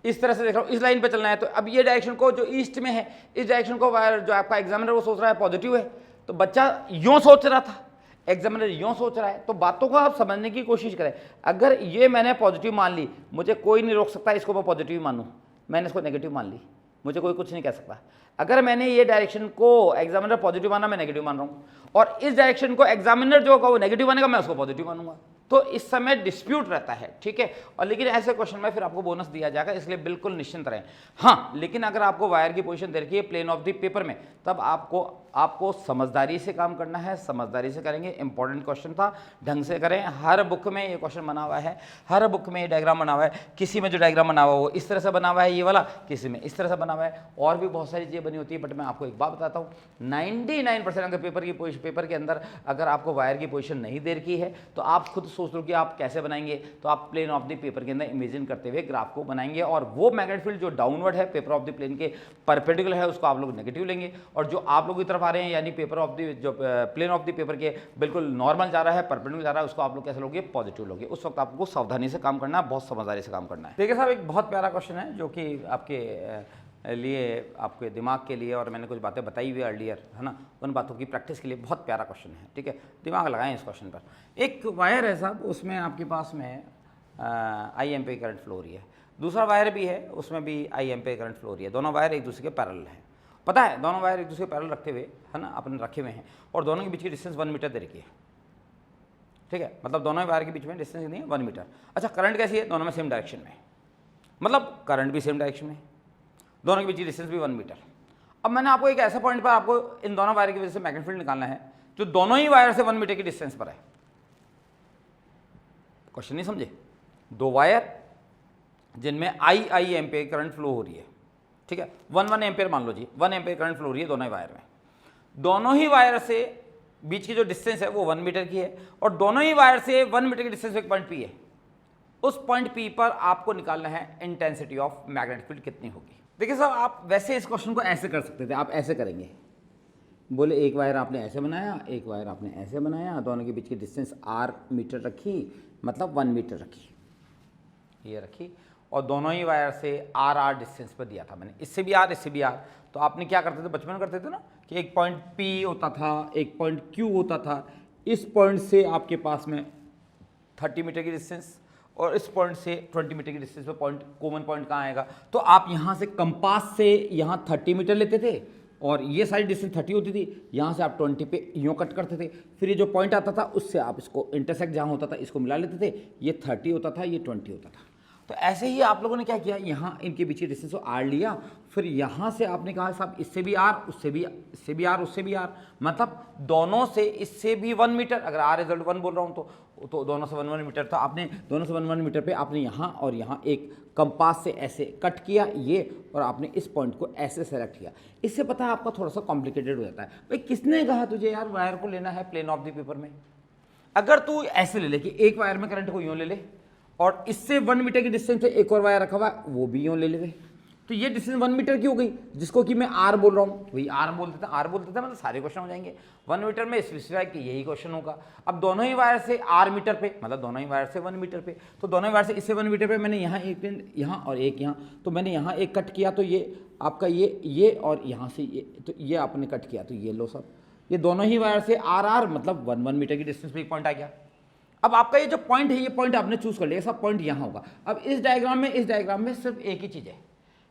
इस तरह से देख रहा हूँ, इस लाइन पे चलना है, तो अब ये डायरेक्शन को जो ईस्ट में है इस डायरेक्शन को वायर जो आपका एग्जामिनर वो सोच रहा है पॉजिटिव है, तो बच्चा यूं सोच रहा था, एग्जामिनर यूं सोच रहा है, तो बातों को आप समझने की कोशिश करें। अगर ये मैंने पॉजिटिव मान ली, मुझे कोई नहीं रोक सकता इसको मैं पॉजिटिव मानूं, मैंने इसको नेगेटिव मान ली, मुझे कोई कुछ नहीं कह सकता। अगर मैंने ये डायरेक्शन को एग्जामिनर पॉजिटिव माना, मैं नेगेटिव मान रहा हूं, और इस डायरेक्शन को एग्जामिनर जो होगा वो नेगेटिव मानेगा, मैं उसको पॉजिटिव मानूंगा, तो इस समय डिस्प्यूट रहता है, ठीक है। और लेकिन ऐसे क्वेश्चन में फिर आपको बोनस दिया जाएगा, इसलिए बिल्कुल निश्चिंत रहें। हाँ, लेकिन अगर आपको वायर की पोजीशन दे रखी है प्लेन ऑफ द पेपर में, तब आपको समझदारी से काम करना है, समझदारी से करेंगे। इंपॉर्टेंट क्वेश्चन था, ढंग से करें। हर बुक में ये क्वेश्चन बना हुआ है, हर बुक में ये डायग्राम बना हुआ है, किसी में जो डायग्राम बना हुआ है वो इस तरह से बना हुआ है ये वाला, किसी में इस तरह से बना हुआ है, और भी बहुत सारी चीज़ें बनी होती है। बट मैं आपको एक बात बताता हूँ, 99% अगर पेपर के अंदर अगर आपको वायर की पोजीशन नहीं दे रखी है तो आप खुद सोच लो कि आप कैसे बनाएंगे, तो आप प्लेन ऑफ द पेपर के अंदर इमेजिन करते हुए ग्राफ को बनाएंगे, और वो मैग्नेटिक फील्ड जो डाउनवर्ड है पेपर ऑफ द प्लेन के परपेंडिकुलर है उसको आप लोग नेगेटिव लेंगे, और जो आप लोग की तरफ आ रहे हैं यानी पेपर ऑफ द जो प्लेन ऑफ द पेपर के बिल्कुल नॉर्मल जा रहा है, परपेंडिकुलर जा रहा है, उसको आप लोग कैसे लोगे, पॉजिटिव लोगे। उस वक्त आपको सावधानी से काम करना है, बहुत समझदारी से काम करना है। देखिए साहब, एक बहुत प्यारा क्वेश्चन है जो कि आपके लिए, आपके दिमाग के लिए, और मैंने कुछ बातें बताई हुई अर्लियर है ना, उन बातों की प्रैक्टिस के लिए बहुत प्यारा क्वेश्चन है, ठीक है। दिमाग लगाएं इस क्वेश्चन पर। एक वायर है साहब, उसमें आपके पास में आई एम्पीयर करंट फ्लो हो रही है, दूसरा वायर भी है उसमें भी आई एम्पीयर करंट फ्लो हो रही है, दोनों वायर एक दूसरे के पैरेलल है। पता है, दोनों वायर एक दूसरे के पैरेलल रखते हुए है ना, अपने रखे हुए हैं, और दोनों के बीच की डिस्टेंस 1 मीटर दे रखी है, ठीक है। मतलब दोनों वायर के बीच में डिस्टेंस कितनी है, 1 मीटर। अच्छा, करंट कैसी है, दोनों में सेम डायरेक्शन में, मतलब करंट भी सेम डायरेक्शन में, दोनों के बीच की डिस्टेंस भी 1 मीटर। अब मैंने आपको एक ऐसा पॉइंट पर आपको इन दोनों वायर की वजह से मैग्नेटिक फील्ड निकालना है जो दोनों ही वायर से 1 मीटर की डिस्टेंस पर है। क्वेश्चन नहीं समझे? दो वायर जिनमें आई एम्पीयर करंट फ्लो हो रही है, ठीक है, 1 एम्पीयर मान लो जी, 1 एम्पीयर करंट फ्लो हो रही है दोनों ही वायर में, दोनों ही वायर से बीच की जो डिस्टेंस है वो 1 मीटर की है, और दोनों ही वायर से 1 मीटर की डिस्टेंस पे एक पॉइंट पी है। उस पॉइंट पी पर आपको निकालना है इंटेंसिटी ऑफ मैग्नेटिक फील्ड कितनी होगी। देखिए साहब, आप वैसे इस क्वेश्चन को ऐसे कर सकते थे, आप ऐसे करेंगे, बोले एक वायर आपने ऐसे बनाया, एक वायर आपने ऐसे बनाया, दोनों के बीच की डिस्टेंस r मीटर रखी, मतलब 1 मीटर रखी, ये रखी, और दोनों ही वायर से r डिस्टेंस पर दिया था मैंने, इससे भी r इससे भी r। तो आपने क्या करते थे, बचपन में करते थे ना कि एक पॉइंट P होता था, एक पॉइंट Q होता था, इस पॉइंट से आपके पास में 30 मीटर की डिस्टेंस, और इस पॉइंट से 20 मीटर की डिस्टेंस पे पॉइंट, कॉमन पॉइंट कहाँ आएगा, तो आप यहाँ से कंपास से यहाँ 30 मीटर लेते थे, और ये सारी डिस्टेंस 30 होती थी, यहाँ से आप 20 पे यूँ कट करते थे, फिर ये जो पॉइंट आता था उससे आप इसको इंटरसेक्ट जहाँ होता था इसको मिला लेते थे, ये 30 होता था, ये 20 होता था। तो ऐसे ही आप लोगों ने क्या किया, यहाँ इनके बीच की डिस्टेंस को आर लिया, फिर यहाँ से आपने कहा साहब इससे भी आर, उससे भी, इससे भी आर, उससे भी आर, मतलब दोनों से इससे भी 1 मीटर, अगर आर इक्वल टू 1 बोल रहा हूँ तो दोनों से 1 मीटर, तो आपने दोनों से 1 मीटर पे आपने यहाँ और यहाँ एक कंपास से ऐसे कट किया ये, और आपने इस पॉइंट को ऐसे सेलेक्ट किया। इससे पता है आपका थोड़ा सा कॉम्प्लिकेटेड हो जाता है। भाई किसने कहा तुझे यार वायर को लेना है प्लेन ऑफ द पेपर में? अगर तू ऐसे ले ले कि एक वायर में करंट को यूँ ले ले, और इससे 1 मीटर की डिस्टेंस पे एक और वायर रखा हुआ है वो भी यूँ ले ले, तो ये डिस्टेंस 1 मीटर की हो गई, जिसको कि मैं आर बोल रहा हूँ, वही आर बोल देता, आर बोल देता, मतलब सारे क्वेश्चन हो जाएंगे 1 मीटर में स्पेसिफाई कि यही क्वेश्चन होगा। अब दोनों ही वायर से आर मीटर पे, मतलब दोनों ही वायर से 1 मीटर पे, तो दोनों ही वायर से इससे 1 मीटर पे मैंने यहाँ एक यहाँ और एक यहाँ, तो मैंने यहाँ एक कट किया, तो ये आपका ये और यहाँ से ये, तो ये आपने कट किया, तो ये लो सब, ये दोनों ही वायर से आर मतलब 1 मीटर की डिस्टेंस पे एक पॉइंट आ गया। अब आपका ये जो पॉइंट है, ये पॉइंट आपने चूज कर लिया, सब पॉइंट यहाँ होगा। अब इस डायग्राम में सिर्फ एक ही चीज़ है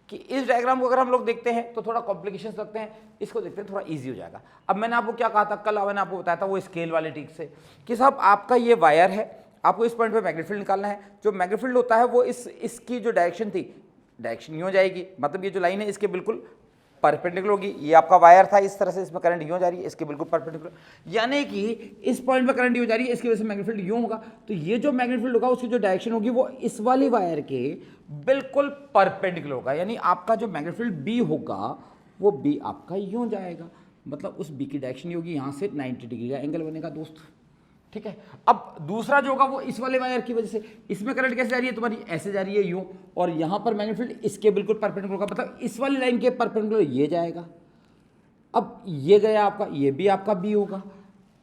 कि इस डायग्राम को अगर हम लोग देखते हैं तो थोड़ा कॉम्प्लिकेशंस लगते हैं, इसको देखते हैं थोड़ा इजी हो जाएगा। अब मैंने आपको क्या कहा था, कल मैंने आपको बताया था वो स्केल वाले ट्रिक से कि साहब आपका ये वायर है, आपको इस पॉइंट पे मैग्नेटिक फील्ड निकालना है। जो मैग्नेटिक फील्ड होता है वो इसकी जो डायरेक्शन थी, डायरेक्शन यूँ जाएगी, मतलब ये जो लाइन है इसके बिल्कुल परपेंडिकुलर होगी। ये आपका वायर था, इस तरह से इसमें करंट यूं जा रही है, इसके बिल्कुल परपेंडिकुलर, यानी कि इस पॉइंट पे करंट यूं जा रही है, इसकी वजह से मैग्नेटिक फील्ड यूं होगा। तो ये जो मैग्नेटिक फील्ड होगा उसकी जो डायरेक्शन होगी वो इस वाली वायर के बिल्कुल परपेंडिकुलर होगा, यानी आपका जो मैग्नेटिक फील्ड बी होगा वो बी आपका यूं जाएगा, मतलब उस बी की डायरेक्शन ये होगी, यहाँ से 90 डिग्री का एंगल बनेगा दोस्त। ठीक है, अब दूसरा जो होगा वो इस वाले वायर की वजह से, इसमें करंट कैसे जा रही है तुम्हारी, ऐसे जा रही है यूं, और यहां पर मैग्नेटिक फील्ड इसके बिल्कुल परपेंडिकुलर होगा, मतलब इस वाली लाइन के परपेंडिकुलर ये जाएगा। अब ये गया आपका, ये भी आपका बी होगा।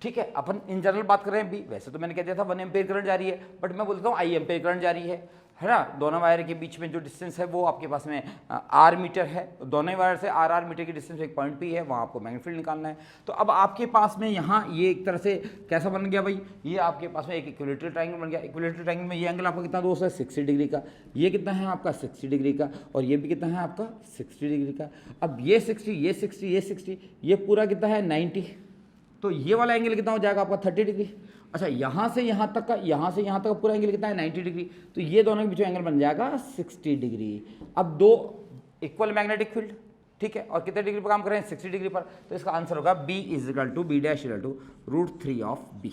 ठीक है, अपन इन जनरल बात कर रहे हैं बी, वैसे तो मैंने कह दिया था 1 एम्पीयर करंट जा रही है, बट मैं बोलता हूँ आई एम्पीयर करंट जा रही है ना। दोनों वायर के बीच में जो डिस्टेंस है वो आपके पास में आर मीटर है, दोनों वायर से आर मीटर की डिस्टेंस एक पॉइंट पी है, वहाँ आपको मैग्नेटिक फील्ड निकालना है। तो अब आपके पास में यहाँ ये एक तरह से कैसा बन गया भाई, ये आपके पास में एक इक्विलेटरल ट्रायंगल बन गया। इक्विलेटरल ट्रायंगल में ये एंगल आपका कितना दोस्त है, 60 डिग्री का, ये कितना है आपका 60 डिग्री का, और ये भी कितना है आपका 60 डिग्री का। अब ये 60, ये 60, ये 60, ये पूरा कितना है 90, तो ये वाला एंगल कितना हो जाएगा आपका 30 डिग्री। अच्छा, यहाँ से यहाँ तक का, यहाँ से यहाँ तक का पूरा एंगल कितना है 90 डिग्री, तो ये दोनों के बीच में एंगल बन जाएगा 60 डिग्री। अब दो इक्वल मैग्नेटिक फील्ड, ठीक है, और कितने डिग्री पर काम कर रहे हैं 60 डिग्री पर, तो इसका आंसर होगा B is equal to B dash equal to √3 of B,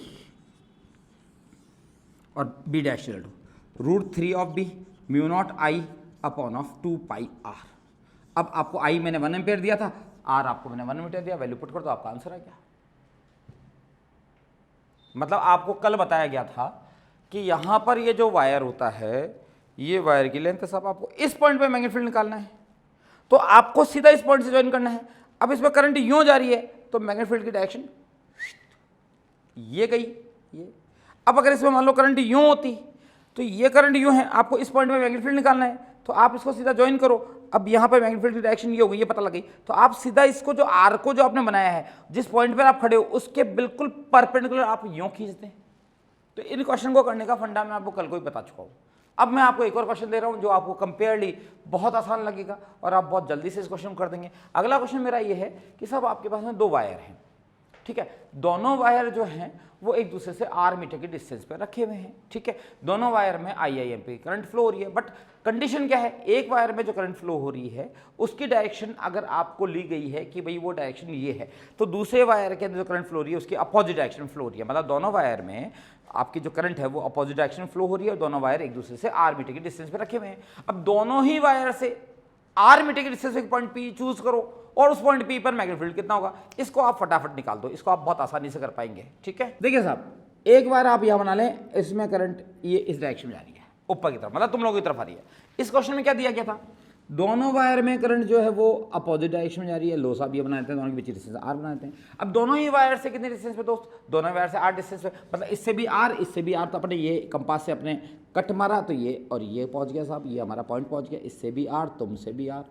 और B dash equal to √3 of B mu naught I upon of 2 pi R। अब आपको I मैंने 1 एम्पेयर दिया था, R आपको मैंने 1 मीटर दिया, वैल्यू पुट कर दो, आपका आंसर आ गया। मतलब आपको कल बताया गया था कि यहां पर ये जो वायर होता है, ये वायर की लेंथ है साहब, आपको इस पॉइंट पे मैग्नेटिक फील्ड निकालना है, तो आपको सीधा इस पॉइंट से ज्वाइन करना है। अब इसमें करंट यूं जा रही है, तो मैग्नेटिक फील्ड की डायरेक्शन ये गई ये। अब अगर इसमें मान लो करंट यूं होती, तो ये करंट यूं है, आपको इस पॉइंट पे मैग्नेटिक फील्ड निकालना है, तो आप इसको सीधा ज्वाइन करो। अब यहाँ पर मैग्नेटिक फील्ड की डायरेक्शन ये हो गई, ये पता लग गई, तो आप सीधा इसको जो आर को जो आपने बनाया है, जिस पॉइंट पर आप खड़े हो उसके बिल्कुल परपेंडिकुलर आप यूं खींचते हैं। तो इन क्वेश्चन को करने का फंडा मैं आपको कल को ही बता चुका हूँ। अब मैं आपको एक और क्वेश्चन दे रहा हूँ जो आपको कंपेयरली बहुत आसान लगेगा और आप बहुत जल्दी से इस क्वेश्चन कर देंगे। अगला क्वेश्चन मेरा ये है कि साहब आपके पास में 2 वायर हैं, ठीक है, दोनों वायर जो हैं वो एक दूसरे से R मीटर की डिस्टेंस पे रखे हुए हैं। ठीक है, दोनों वायर में I एम्पीयर करंट फ्लो हो रही है, बट कंडीशन क्या है, एक वायर में जो करंट फ्लो हो रही है उसकी डायरेक्शन अगर आपको ली गई है कि भाई वो डायरेक्शन ये है, तो दूसरे वायर के अंदर जो करंट फ्लो हो रही है उसकी अपोजिट डायरेक्शन फ्लो हो रही है। मतलब दोनों वायर में आपकी जो करंट है वो अपोजिट डायरेक्शन फ्लो हो रही है और दोनों वायर एक दूसरे से R मीटर की डिस्टेंस पे रखे हुए हैं। अब दोनों ही वायर से R मीटर की डिस्टेंस एक पॉइंट P चूज करो और उस पॉइंट P पर मैग्नेटिक फील्ड कितना होगा, इसको आप फटाफट निकाल दो, इसको आप बहुत आसानी से कर पाएंगे। ठीक है, देखिए साहब, एक बार आप यहां बना लें, इसमें करंट ये इस डायरेक्शन में जा रही है ऊपर की तरफ, मतलब तुम लोगों की तरफ आ रही है। इस क्वेश्चन में क्या दिया गया था, दोनों वायर में करंट जो है वो अपोजिट डायरेक्शन में जा रही है। लो साहब ये बनाते हैं, दोनों के बीच डिस्टेंस R बनाते हैं। अब दोनों ही वायर से कितने डिस्टेंस पे दोस्त, दोनों वायर से R डिस्टेंस पे, मतलब इससे भी R इससे भी R, तो अपने ये कंपास से अपने कट मारा तो ये और ये पहुंच गया साहब, ये हमारा पॉइंट पहुंच गया, इससे भी R तुमसे भी R।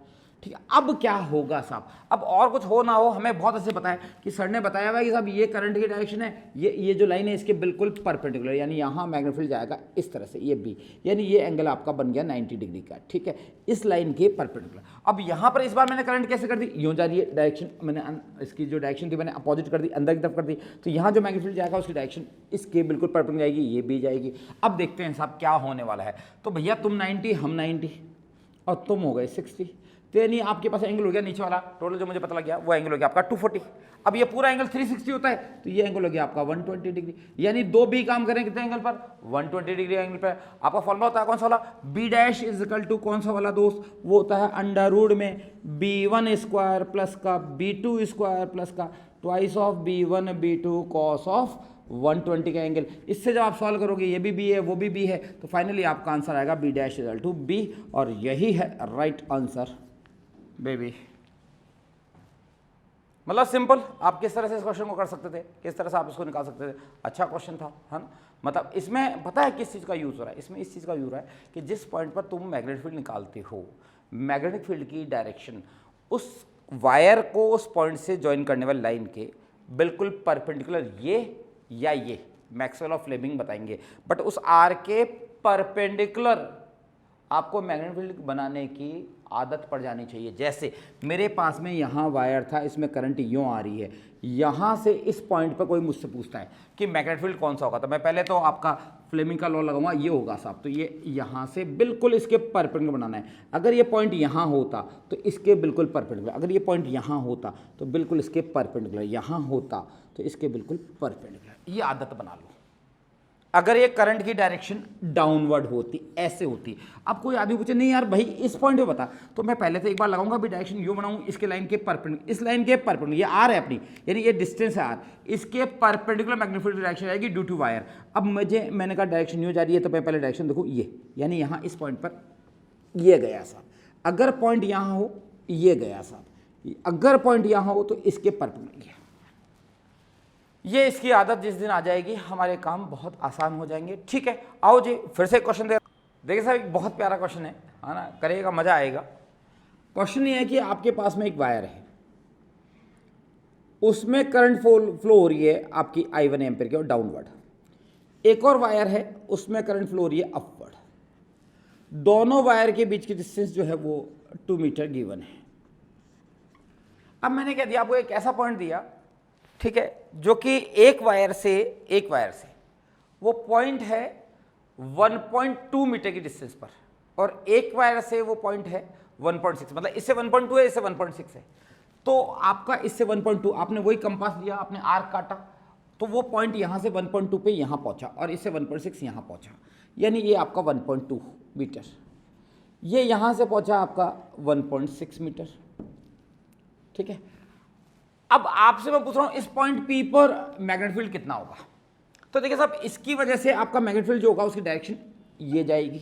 ठीक है, अब क्या होगा साहब, अब और कुछ हो ना हो, हमें बहुत अच्छे पता है कि सर ने बताया हुआ है कि साहब ये करंट की डायरेक्शन है, ये जो लाइन है इसके बिल्कुल परपेंडिकुलर, यानी यहाँ मैग्नेटिक फील्ड जाएगा इस तरह से, ये B, यानी ये एंगल आपका बन गया 90 डिग्री का। ठीक है, इस लाइन के परपेंडिकुलर। अब यहाँ पर इस बार मैंने करंट कैसे कर दी, यूँ जा रही है डायरेक्शन, मैंने इसकी जो डायरेक्शन थी मैंने अपोजिट कर दी, अंदर की तरफ कर दी, तो यहाँ जो मैग्नेटिक फील्ड जाएगा उसकी डायरेक्शन इसके बिल्कुल परपेंडिकुलर जाएगी, ये भी जाएगी। अब देखते हैं साहब क्या होने वाला है। तो भैया तुम 90 हम 90 और तुम हो गए 60, तो यानी आपके पास एंगल हो गया नीचे वाला टोटल जो मुझे पता लग गया वो एंगल हो गया आपका 240। अब ये पूरा एंगल 360 होता है, तो ये एंगल हो गया आपका 120 डिग्री, यानी 2 B काम करें कितने एंगल पर, 120 डिग्री एंगल पर। आपका फॉर्मूला होता है कौन सा वाला, B dash is equal to कौन सा वाला दोस्त, वो होता है अंडर रूट में B1 स्क्वायर प्लस का B2 स्क्वायर प्लस का twice of B1 B2 cos of 120 का एंगल। इससे जब आप सॉल्व करोगे ये भी B है वो भी B है, तो फाइनली आपका आंसर आएगा B dash equal to B, और यही है राइट आंसर बेबी। मतलब सिंपल, आप किस तरह से इस क्वेश्चन को कर सकते थे, किस तरह से आप इसको निकाल सकते थे, अच्छा क्वेश्चन था, है ना। मतलब इसमें पता है किस चीज़ का यूज़ हो रहा है, इसमें इस चीज़ का यूज़ हो रहा है कि जिस पॉइंट पर तुम मैग्नेटिक फील्ड निकालते हो, मैग्नेटिक फील्ड की डायरेक्शन उस वायर को उस पॉइंट से ज्वाइन करने वाली लाइन के बिल्कुल परपेंडिकुलर ये या ये, मैक्सवेल और फ्लेमिंग बताएंगे, बट उस आर के परपेंडिकुलर आपको मैग्नेटिक फील्ड बनाने की आदत पड़ जानी चाहिए। जैसे मेरे पास में यहाँ वायर था, इसमें करंट यूँ आ रही है, यहाँ से इस पॉइंट पर कोई मुझसे पूछता है कि मैग्नेटिक फील्ड कौन सा होगा, तो मैं पहले तो आपका फ्लेमिंग का लॉ लगाऊंगा, ये होगा साहब, तो ये यहाँ से बिल्कुल इसके परपेंडिकुलर बनाना है। अगर ये पॉइंट यहाँ होता तो इसके बिल्कुल परपेंडिकुलर, अगर ये पॉइंट यहाँ होता तो बिल्कुल इसके परपेंडिकुलर, यहाँ होता तो इसके बिल्कुल परपेंडिकुलर। ये आदत बना लो। अगर ये करंट की डायरेक्शन डाउनवर्ड होती, ऐसे होती, अब कोई आदमी पूछे नहीं यार भाई इस पॉइंट पे बता, तो मैं पहले तो एक बार लगाऊंगा भी डायरेक्शन यूं बनाऊं, इसके लाइन के परपेंडिकुलर, इस लाइन के परपेंडिकुलर, ये आर है अपनी, यानी ये डिस्टेंस है आर, इसके परपेंडिकुलर मैग्नेटिक फील्ड डायरेक्शन आएगी ड्यू टू वायर। अब मैंने कहा डायरेक्शन यूं जा रही है, तो मैं पहले डायरेक्शन देखूँ ये, यानी यहाँ इस पॉइंट पर ये गया साहब, अगर पॉइंट यहाँ हो ये गया साहब, अगर पॉइंट यहाँ हो तो इसके परपेंडिकुलर। ये इसकी आदत जिस दिन आ जाएगी हमारे काम बहुत आसान हो जाएंगे। ठीक है, आओ जी फिर से क्वेश्चन देखिए साहब, एक बहुत प्यारा क्वेश्चन है ना, करिएगा मजा आएगा। क्वेश्चन ये है कि आपके पास में एक वायर है, उसमें करंट फ्लो हो रही है आपकी I1 एम्पीयर की और डाउनवर्ड। एक और वायर है, उसमें करंट फ्लो हो रही है अपवर्ड। दोनों वायर के बीच की डिस्टेंस जो है वो 2 मीटर गिवन है। अब मैंने क्या दिया आपको, एक ऐसा पॉइंट दिया, ठीक है, जो कि एक वायर से वो पॉइंट है 1.2 मीटर की डिस्टेंस पर, और एक वायर से वो पॉइंट है 1.6, मतलब इससे 1.2 है, इससे 1.6 है। तो आपका इससे 1.2, आपने वही कंपास लिया, आपने आर्क काटा, तो वो पॉइंट यहाँ से 1.2 पे यहाँ पहुँचा, और इससे 1.6 यहाँ पहुँचा, यानी ये आपका 1.2 मीटर, ये यहाँ से पहुँचा आपका 1.6 मीटर। ठीक है, अब आपसे मैं पूछ रहा हूं इस पॉइंट P पर मैग्नेटिक फील्ड कितना होगा। तो देखिए साहब, इसकी वजह से आपका मैग्नेटिक फील्ड जो होगा उसकी डायरेक्शन ये जाएगी,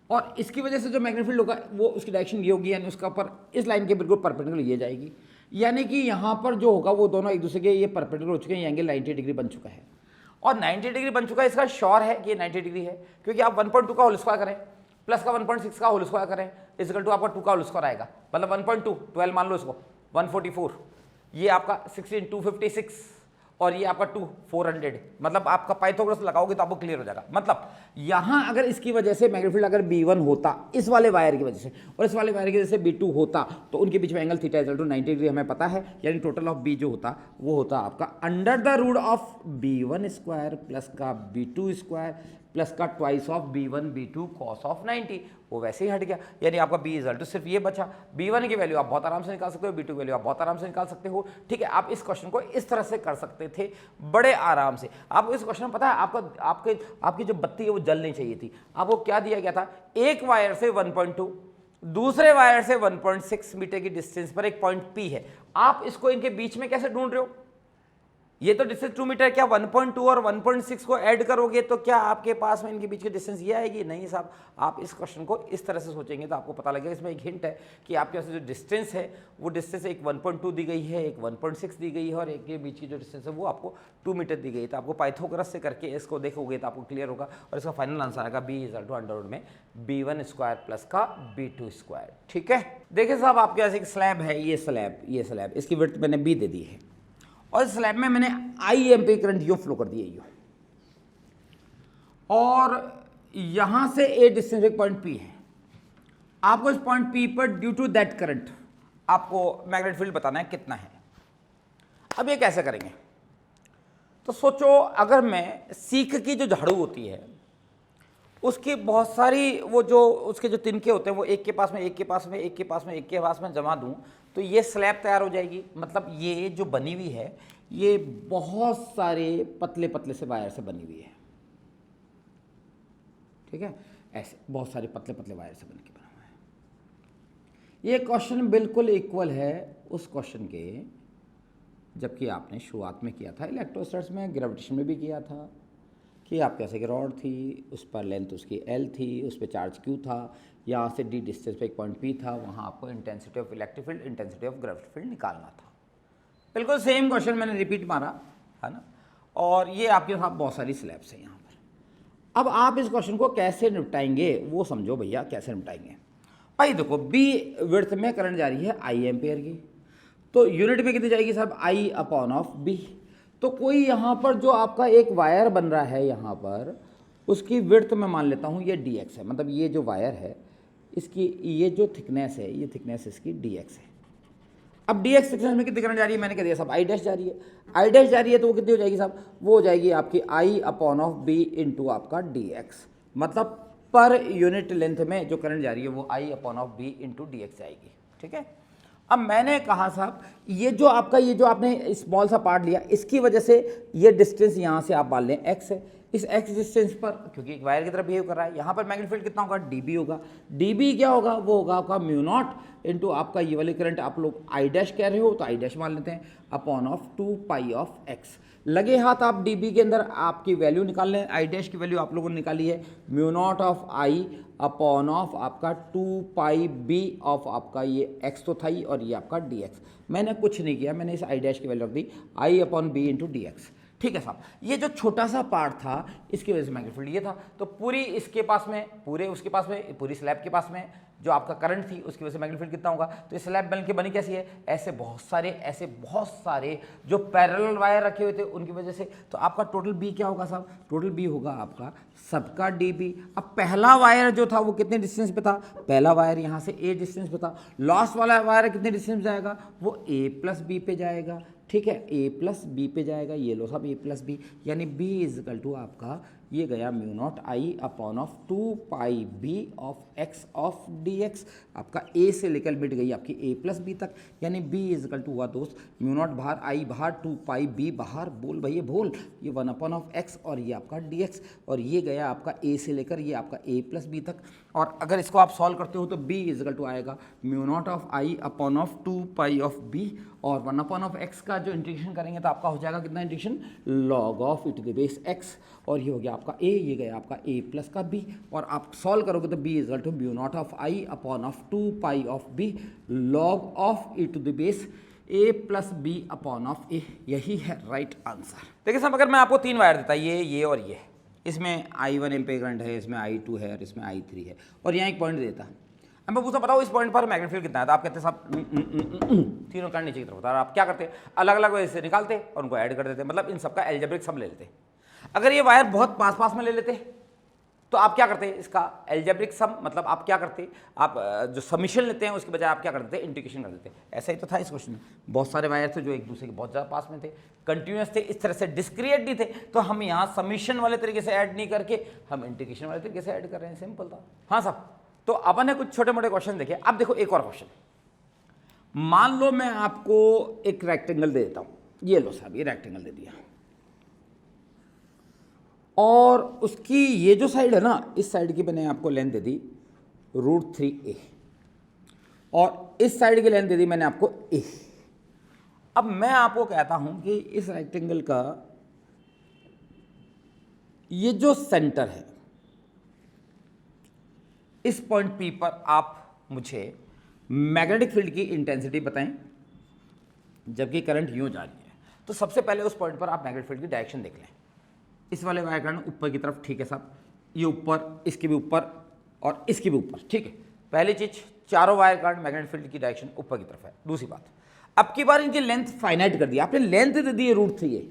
और इसकी वजह से जो मैग्नेटिक फील्ड होगा वो उसकी डायरेक्शन ये होगी, यानी उसका ऊपर इस लाइन के बिल्कुल परपेंडिकुलर ये जाएगी, यानी कि यहाँ पर जो होगा वो दोनों एक दूसरे के ये परपेंडिकुलर हो चुके हैं, एंगल 90 डिग्री बन चुका है। और 90 डिग्री बन चुका है, इसका श्योर है कि ये 90 डिग्री है, क्योंकि आप 1.2 का होल स्क्वायर करें प्लस का 1.6 का होल स्क्वायर करें इक्वल टू आपका 2 का होल स्क्वायर आएगा, मतलब 1.2 12 मान लो इसको 144, ये आपका 16 256, और ये आपका 2 400, मतलब आपका पाइथागोरस लगाओगे तो आपको क्लियर हो जाएगा। मतलब यहाँ अगर इसकी वजह से मैग्नेटिक फील्ड अगर B1 होता इस वाले वायर की वजह से, और इस वाले वायर की वजह से B2 होता, तो उनके बीच में angle theta equal to 90 degree हमें पता है, यानी टोटल ऑफ B जो होता वो होता आपका under the root of B1 square plus का B2 स्क्वायर प्लस का twice of B1 B2 cos of 90, वो वैसे ही हट गया, यानी आपका B इक्वल टू सिर्फ ये बचा। B1 की वैल्यू आप बहुत आराम से निकाल सकते हो, B2 की वैल्यू आप बहुत आराम से निकाल सकते हो। ठीक है, आप इस क्वेश्चन को इस तरह से कर सकते थे बड़े आराम से। आपको इस क्वेश्चन में पता है आपकी जो बत्ती है वो जल नहीं चाहिए थी। आपको क्या दिया गया था, एक वायर से 1.2, दूसरे वायर से 1.6 मीटर की डिस्टेंस पर एक पॉइंट P है। आप इसको इनके बीच में कैसे ढूंढ रहे हो, ये तो डिस्टेंस 2 मीटर, क्या 1.2 और 1.6 को ऐड करोगे तो क्या आपके पास में इनके बीच की डिस्टेंस ये आएगी? नहीं साहब, आप इस क्वेश्चन को इस तरह से सोचेंगे तो आपको पता लगेगा। इसमें एक हिंट है कि आपके पास जो डिस्टेंस है वो डिस्टेंस एक 1.2 दी गई है, एक 1.6 दी गई है, और एक के बीच की जो डिस्टेंस है वो आपको 2 मीटर दी गई है। तो आपको पाइथागोरस से करके इसको देखोगे तो आपको क्लियर होगा, और इसका फाइनल आंसर आएगा B equal to under root में B1 स्क्वायर प्लस का B2 स्क्वायर। ठीक है, देखिए साहब, आपके पास एक स्लैब है, ये स्लैब इसकी विड्थ मैंने B दे दी है, और इस स्लैब में मैंने I एम्पीयर करंट यूं फ्लो कर दिया यूं, और यहां से ए डिस्टेंस एक पॉइंट P है। आपको इस पॉइंट P पर ड्यू टू दैट करंट आपको मैग्नेटिक फील्ड बताना है कितना है। अब ये कैसे करेंगे, तो सोचो अगर मैं सीख की जो झाड़ू होती है उसकी बहुत सारी वो जो उसके जो तिनके होते हैं वो एक के पास में एक के पास में एक के पास में एक के पास में जमा दूं तो ये स्लैब तैयार हो जाएगी। मतलब ये जो बनी हुई है ये बहुत सारे पतले पतले से वायर से बनी हुई है। ठीक है, ऐसे बहुत सारे पतले पतले वायर से बन के बना हुआ है। ये क्वेश्चन बिल्कुल इक्वल है उस क्वेश्चन के जबकि आपने शुरुआत में किया था इलेक्ट्रोस्टैटिक्स में, ग्रेविटेशन में भी किया था कि आपके पास एक रॉड थी, उस पर लेंथ उसकी L थी, उस पर चार्ज Q था, यहाँ से D डिस्टेंस पे एक पॉइंट P था, वहाँ आपको intensity of electric field, intensity of gravity field निकालना था। बिल्कुल सेम क्वेश्चन मैंने रिपीट मारा है ना, और ये आपके साथ बहुत सारी स्लैब्स हैं यहाँ पर। अब आप इस क्वेश्चन को कैसे निपटाएंगे वो समझो भैया, कैसे निपटाएंगे। भाई देखो, B विड्थ में करंट जा रही है I एम्पेयर की, तो यूनिट में कितनी जाएगी साहब, I अपॉन ऑफ B। तो कोई यहाँ पर जो आपका एक वायर बन रहा है यहाँ पर, उसकी विड्थ मैं मान लेता हूँ ये dx है, मतलब ये जो वायर है इसकी ये जो थिकनेस है, ये थिकनेस इसकी dx है। अब dx थिकनेस में कितनी करंट जा रही है, मैंने कह दिया साहब i डैश जा रही है। i डैश जा रही है तो वो कितनी हो जाएगी साहब, वो हो जाएगी आपकी i upon of b into आपका dx, मतलब पर यूनिट लेंथ में जो करंट जा रही है वो i upon of b into dx जाएगी। ठीक है, अब मैंने कहा साहब ये जो आपने स्मॉल सा पार्ट लिया, इसकी वजह से ये डिस्टेंस यहाँ से आप मान लें x है, इस x डिस्टेंस पर क्योंकि एक वायर की तरफ बिहेव कर रहा है, यहाँ पर मैग्नेटिक फील्ड कितना होगा, dB होगा। dB क्या होगा, वो होगा आपका म्यू नॉट इंटू आपका ये वाली करंट आप लोग I डैश कह रहे हो तो I डैश मान लेते हैं upon of 2 pi of x। लगे हाथ आप dB के अंदर आपकी वैल्यू निकाल लें, I डैश की वैल्यू आप लोगों ने निकाली है mu naught of I upon of आपका 2 पाई b ऑफ आपका ये x तो था ही और ये आपका dx। मैंने कुछ नहीं किया, मैंने इस I डैश की वैल्यू रख दी I upon b into dx। ठीक है साहब, ये जो छोटा सा पार्ट था इसकी वजह से मैग्नेटिक फील्ड ये था, तो पूरी इसके पास में, पूरे उसके पास में, पूरी स्लैब के पास में जो आपका करंट थी उसकी वजह से मैग्नेटिक फील्ड कितना होगा। तो ये स्लैब बनी कैसी है, ऐसे बहुत सारे जो पैरेलल वायर रखे हुए थे उनकी वजह से। तो आपका टोटल बी क्या होगा साहब, टोटल बी होगा आपका सबका dB। अब पहला वायर जो था वो कितने डिस्टेंस पे था, पहला वायर यहाँ से a डिस्टेंस पे था, लास्ट वाला वायर कितने डिस्टेंस जाएगा, वो a प्लस बी पे जाएगा। ठीक है, a प्लस बी पे जाएगा, ये लो साहब a प्लस बी, यानी b इज इक्वल टू आपका ये गया mu naught I upon of 2 pi b of x of dx। आपका a से लेकर मिट गई आपकी a प्लस बी तक, यानी b इज इक्वल टू हुआ दोस्त म्यू नॉट बाहर, I बाहर, 2 पाई b बाहर, बोल भैया बोल, ये 1 अपॉन ऑफ x और ये आपका dx, और ये गया आपका a से लेकर ये आपका a प्लस बी तक। और अगर इसको आप सॉल्व करते हो तो b इज इक्वल टू आएगा mu naught of I upon of 2 pi of b और 1 अपॉन ऑफ x का जो इंटीग्रेशन करेंगे तो आपका हो जाएगा कितना integration, log of e to the base x, और ये हो गया आपका a, ये गया आपका a प्लस का b, और आप सॉल्व करोगे तो b is equal to mu naught of I upon of 2 pi of b log of e to the base a plus B upon of a। यही है राइट आंसर। देखिए साहब, अगर मैं आपको 3 वायर देता, ये और ये, इसमें I1 एम्पीयर करंट है, इसमें I2 है और इसमें I3 है, और यहाँ एक पॉइंट देता, अब मैं पूछता बताओ इस पॉइंट पर मैग्नेटिक फील्ड कितना है, तो आप कहते हैं साहब तीनों करंट नीचे की तरफ होता है। आप क्या करते, अलग अलग वजह से निकालते और उनको ऐड कर देते, मतलब इन सबका एल्जेब्रिक सम ले लेते। अगर ये वायर बहुत पास में ले लेते तो आप क्या करते, इसका एल्जेब्रिक सम, मतलब आप क्या करते, आप जो समीशन लेते हैं उसके बजाय आप क्या कर देते, इंटीग्रेशन कर देते। ऐसा ही तो था इस क्वेश्चन में, बहुत सारे वायर थे जो एक दूसरे के बहुत ज़्यादा पास में थे, कंटिन्यूस थे, इस तरह से डिस्क्रिएट नहीं थे, तो हम यहाँ समीशन वाले तरीके से ऐड नहीं करके हम इंटीग्रेशन वाले तरीके से ऐड कर रहे हैं, सिंपल था। हाँ साहब, तो अपन ने कुछ छोटे मोटे क्वेश्चन देखे। अब देखो एक और क्वेश्चन, मान लो मैं आपको एक रेक्टेंगल दे देता हूँ, ये लो साहब ये रेक्टेंगल दे दिया, और उसकी ये जो साइड है ना, इस साइड की मैंने आपको लेंथ दे दी √3a, और इस साइड की लेंथ दे दी मैंने आपको a। अब मैं आपको कहता हूं कि इस रेक्टेंगल का ये जो सेंटर है, इस पॉइंट P पर आप मुझे मैग्नेटिक फील्ड की इंटेंसिटी बताएं जबकि करंट यूं जा रही है। तो सबसे पहले उस पॉइंट पर आप मैग्नेटिक फील्ड की डायरेक्शन देख लें। इस वाले वायर करंट ऊपर की तरफ, ठीक है साहब, ये ऊपर, इसके भी ऊपर और इसके भी ऊपर, ठीक है। पहली चीज, चारों वायर करंट मैग्नेटिक फील्ड की डायरेक्शन ऊपर की तरफ है। दूसरी बात, अब की बार इनकी लेंथ फाइनाइट कर दी आपने, लेंथ दे दी है √3a,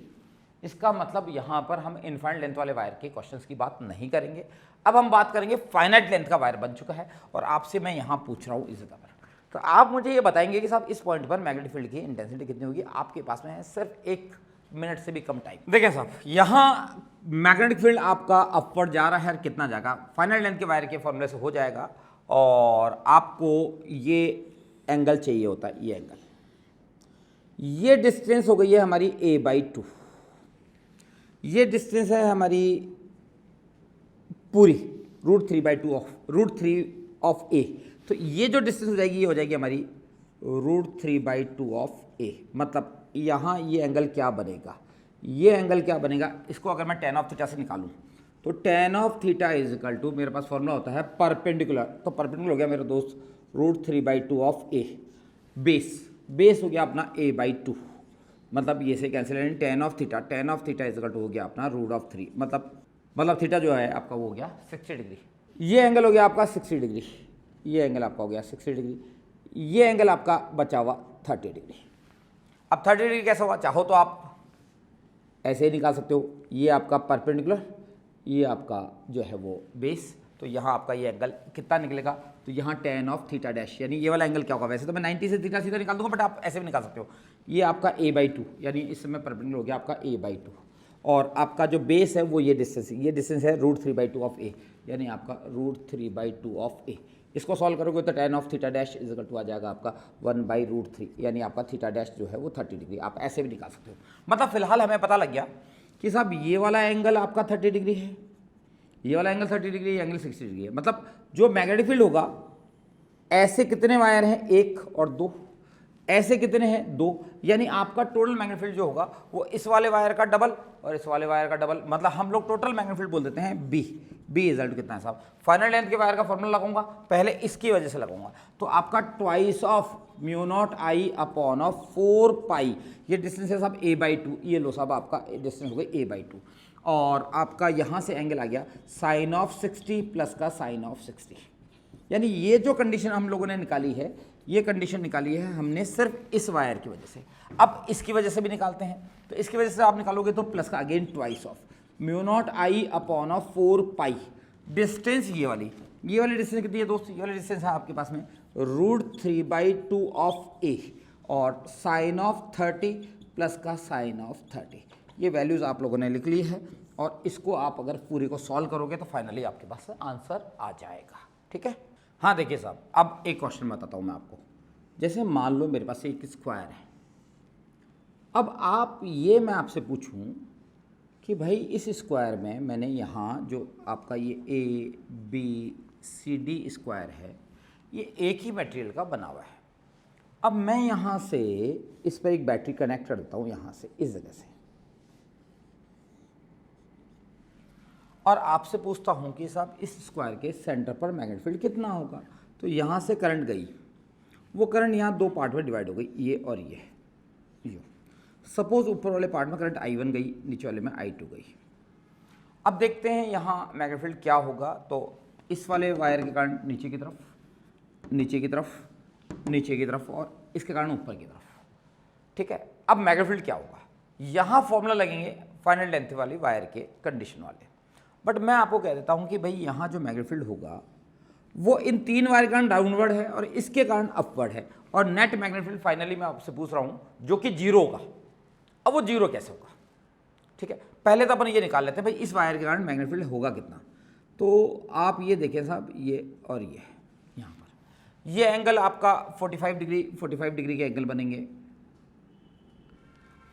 इसका मतलब यहां पर हम इनफाइनाइट लेंथ वाले वायर के क्वेश्चंस की बात नहीं करेंगे। अब हम बात करेंगे फाइनाइट लेंथ का वायर बन चुका है और आपसे मैं यहां पूछ रहा हूं इस जगह पर, तो आप मुझे ये बताएंगे कि साहब इस पॉइंट पर मैग्नेटिक फील्ड की इंटेंसिटी कितनी होगी। आपके पास में है सिर्फ 1 मिनट से भी कम टाइम। देखिए साहब, यहाँ मैग्नेटिक फील्ड आपका अपवर्ड जा रहा है, कितना जाएगा, फाइनाइट लेंथ के वायर के फॉर्मूले से हो जाएगा, और आपको ये एंगल चाहिए होता है, ये एंगल, ये डिस्टेंस हो गई है हमारी a/2, ये डिस्टेंस है हमारी पूरी √3 ऑफ a, तो ये जो डिस्टेंस हो जाएगी ये हो जाएगी हमारी √3/2 ऑफ a। मतलब यहाँ ये एंगल क्या बनेगा, ये एंगल क्या बनेगा, इसको अगर मैं tan ऑफ थीटा से निकालूं तो tan of theta is equal to, मेरे पास फॉर्मूला होता है परपेंडिकुलर, तो परपेंडिकुलर हो गया मेरे दोस्त √3/2 ऑफ a, बेस हो गया अपना a/2, मतलब ये से कैंसिल है, tan of theta is equal to हो गया अपना √3, मतलब थीटा जो है आपका वो हो गया 60 डिग्री, ये एंगल हो गया आपका 60 डिग्री, ये एंगल आपका हो गया 60 डिग्री, ये एंगल आपका बचा हुआ 30 डिग्री। अब 30 डिग्री कैसे होगा, चाहो तो आप ऐसे ही निकाल सकते हो, ये आपका परपेंडिकुलर, ये आपका जो है वो बेस, तो यहाँ आपका ये एंगल कितना निकलेगा, तो यहाँ tan ऑफ थीटा डैश, यानी ये वाला एंगल क्या होगा, वैसे तो मैं 90 से थीटा सीधा निकाल दूंगा, बट आप ऐसे भी निकाल सकते हो, ये आपका a/2, यानी इस समय परपेंडिकुलर हो गया आपका a/2, और आपका जो बेस है वो ये डिस्टेंस है √3/2 ऑफ a, यानी आपका √3/2 ऑफ a। इसको सॉल्व करोगे तो tan of theta dash is equal to आ जाएगा आपका 1/√3, यानी आपका थीटा डैश जो है वो 30 डिग्री। आप ऐसे भी निकाल सकते हो। मतलब फिलहाल हमें पता लग गया कि साहब ये वाला एंगल आपका 30 डिग्री है, ये वाला एंगल 30 डिग्री, ये एंगल 60 डिग्री है। मतलब जो मैग्नेटिक फील्ड होगा, ऐसे कितने वायर हैं, 1 और 2, ऐसे कितने हैं, 2, यानी आपका टोटल मैग्नेटिक फील्ड जो होगा वो इस वाले वायर का डबल और इस वाले वायर का डबल, मतलब हम लोग टोटल मैग्नेटिक फील्ड बोल देते हैं बी। बी इजल्ट कितना है साहब, फाइनल लेंथ के वायर का फॉर्मूला लगाऊंगा, पहले इसकी वजह से लगाऊंगा, तो आपका twice of μ0I upon of 4 पाई, ये डिस्टेंस है साहब a/2, ये लो साहब आपका डिस्टेंस हो गया a/2, और आपका यहाँ से एंगल आ गया साइन ऑफ 60 प्लस का साइन ऑफ 60, यानी ये जो कंडीशन हम लोगों ने निकाली है, ये कंडीशन निकाली है हमने सिर्फ इस वायर की वजह से। अब इसकी वजह से भी निकालते हैं, तो इसकी वजह से आप निकालोगे तो प्लस का again twice of μ0I upon of 4 pi, distance ये वाली डिस्टेंस कितनी है दोस्त, ये वाली डिस्टेंस है आपके पास में √3/2 ऑफ a, और साइन ऑफ 30 प्लस का साइन ऑफ 30, ये वैल्यूज़ आप लोगों ने लिख ली है, और इसको आप अगर पूरी को सॉल्व करोगे तो फाइनली आपके पास आंसर आ जाएगा। ठीक है, हाँ देखिए साहब, अब एक क्वेश्चन बताता हूँ मैं आपको। जैसे मान लो मेरे पास एक स्क्वायर है, अब आप ये मैं आपसे पूछूं कि भाई इस स्क्वायर में मैंने यहाँ जो आपका ये ABCD स्क्वायर है, ये एक ही मटेरियल का बना हुआ है। अब मैं यहाँ से इस पर एक बैटरी कनेक्ट कर देता हूँ, यहाँ से इस जगह से, और आपसे पूछता हूँ कि साहब इस स्क्वायर के सेंटर पर मैग्नेटिक फील्ड कितना होगा। तो यहाँ से करंट गई, वो करंट यहाँ 2 पार्ट में डिवाइड हो गई, ये और ये। सपोज ऊपर वाले पार्ट में करंट I1 गई, नीचे वाले में I2 गई। अब देखते हैं यहाँ मैग्नेटिक फील्ड क्या होगा। तो इस वाले वायर के कारण नीचे की तरफ, नीचे की तरफ, नीचे की तरफ, और इसके कारण ऊपर की तरफ। ठीक है, अब मैग्नेटिक फील्ड क्या होगा, यहाँ फॉर्मूला लगेंगे फाइनल लेंथ वाली वायर के कंडीशन वाले। बट मैं आपको कह देता हूँ कि भाई यहाँ जो मैग्नेटिक फील्ड होगा वो इन 3 वायर के कारण डाउनवर्ड है और इसके कारण अपवर्ड है, और नेट मैग्नेटिक फील्ड फाइनली मैं आपसे पूछ रहा हूँ जो कि 0 होगा। अब वो 0 कैसे होगा, ठीक है, पहले तो अपन ये निकाल लेते हैं भाई इस वायर के कारण मैग्नेटिक फील्ड होगा कितना। तो आप ये देखें साहब, ये और ये यहाँ पर ये एंगल आपका 45 डिग्री के एंगल बनेंगे।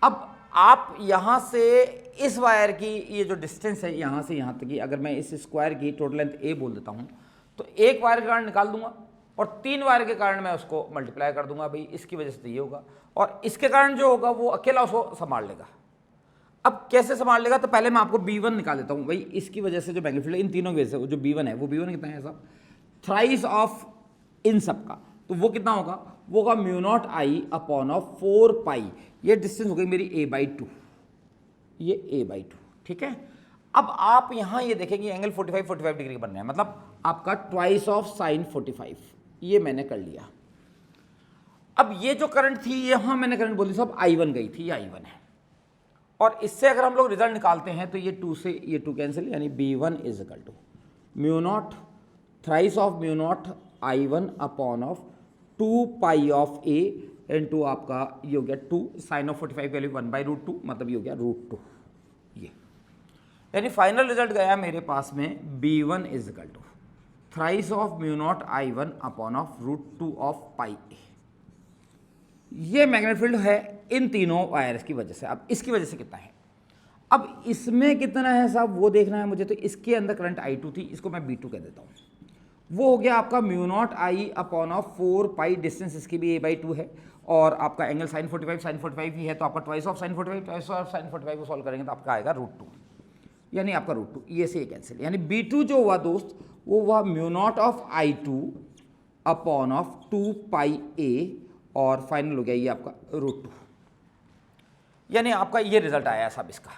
अब आप यहाँ से इस वायर की ये जो डिस्टेंस है यहाँ से यहाँ तक की, अगर मैं इस स्क्वायर की टोटल लेंथ a बोल देता हूँ, तो एक वायर के कारण निकाल दूंगा और 3 वायर के कारण मैं उसको मल्टीप्लाई कर दूंगा, भाई इसकी वजह से तो ये होगा, और इसके कारण जो होगा वो अकेला उसको संभाल लेगा। अब कैसे संभाल लेगा, तो पहले मैं आपको B1 निकाल देता हूँ। भाई इसकी वजह से जो मैग्नेटिक फील्ड है इन तीनों की वजह से, वो जो B1 है वो B1 कितना है साहब, थ्राइस ऑफ इन सब का, तो वो कितना होगा, वो होगा μ0I अपॉन ऑफ 4 पाई, ये डिस्टेंस हो गई मेरी a/2, ये a/2। ठीक है, अब आप यहाँ ये देखेंगे एंगल 45 डिग्री बन रहे हैं, मतलब आपका ट्वाइस ऑफ साइन 45, ये मैंने कर लिया। अब ये जो करंट थी, यहाँ मैंने करंट बोली साहब I1 गई थी, ये I1 है, और इससे अगर हम लोग रिजल्ट निकालते हैं तो ये 2 से ये 2 कैंसिल, यानी B1 is equal to μ0 thrice of μ0 I1 upon of 2 pi of a into आपका ये हो गया 2 साइन ऑफ 45 वैल्यू 1/√2, मतलब ये हो गया √2, ये यानी फाइनल रिजल्ट गया मेरे पास में B1 is equal to thrice of μ0 I1 upon of √2 of pi a। ये मैग्नेटिक फील्ड है इन तीनों वायर्स की वजह से। अब इसकी वजह से कितना है, अब इसमें कितना है साहब वो देखना है मुझे। तो इसके अंदर करंट I2 थी, इसको मैं B2 कह देता हूँ, वो हो गया आपका μ0I upon of 4 pi, distance इसकी भी a/2 है, और आपका एंगल साइन 45 ही है, तो आपका ट्वाइस ऑफ साइन 45 को सॉल्व करेंगे तो आपका आएगा √2, यानी आपका √2, ये से कैंसिल, यानी B2 जो हुआ दोस्त वो हुआ μ0 of I2 upon of 2 pi a, और फाइनल हो गया ये आपका √2, यानी आपका ये रिजल्ट आया साहब इसका।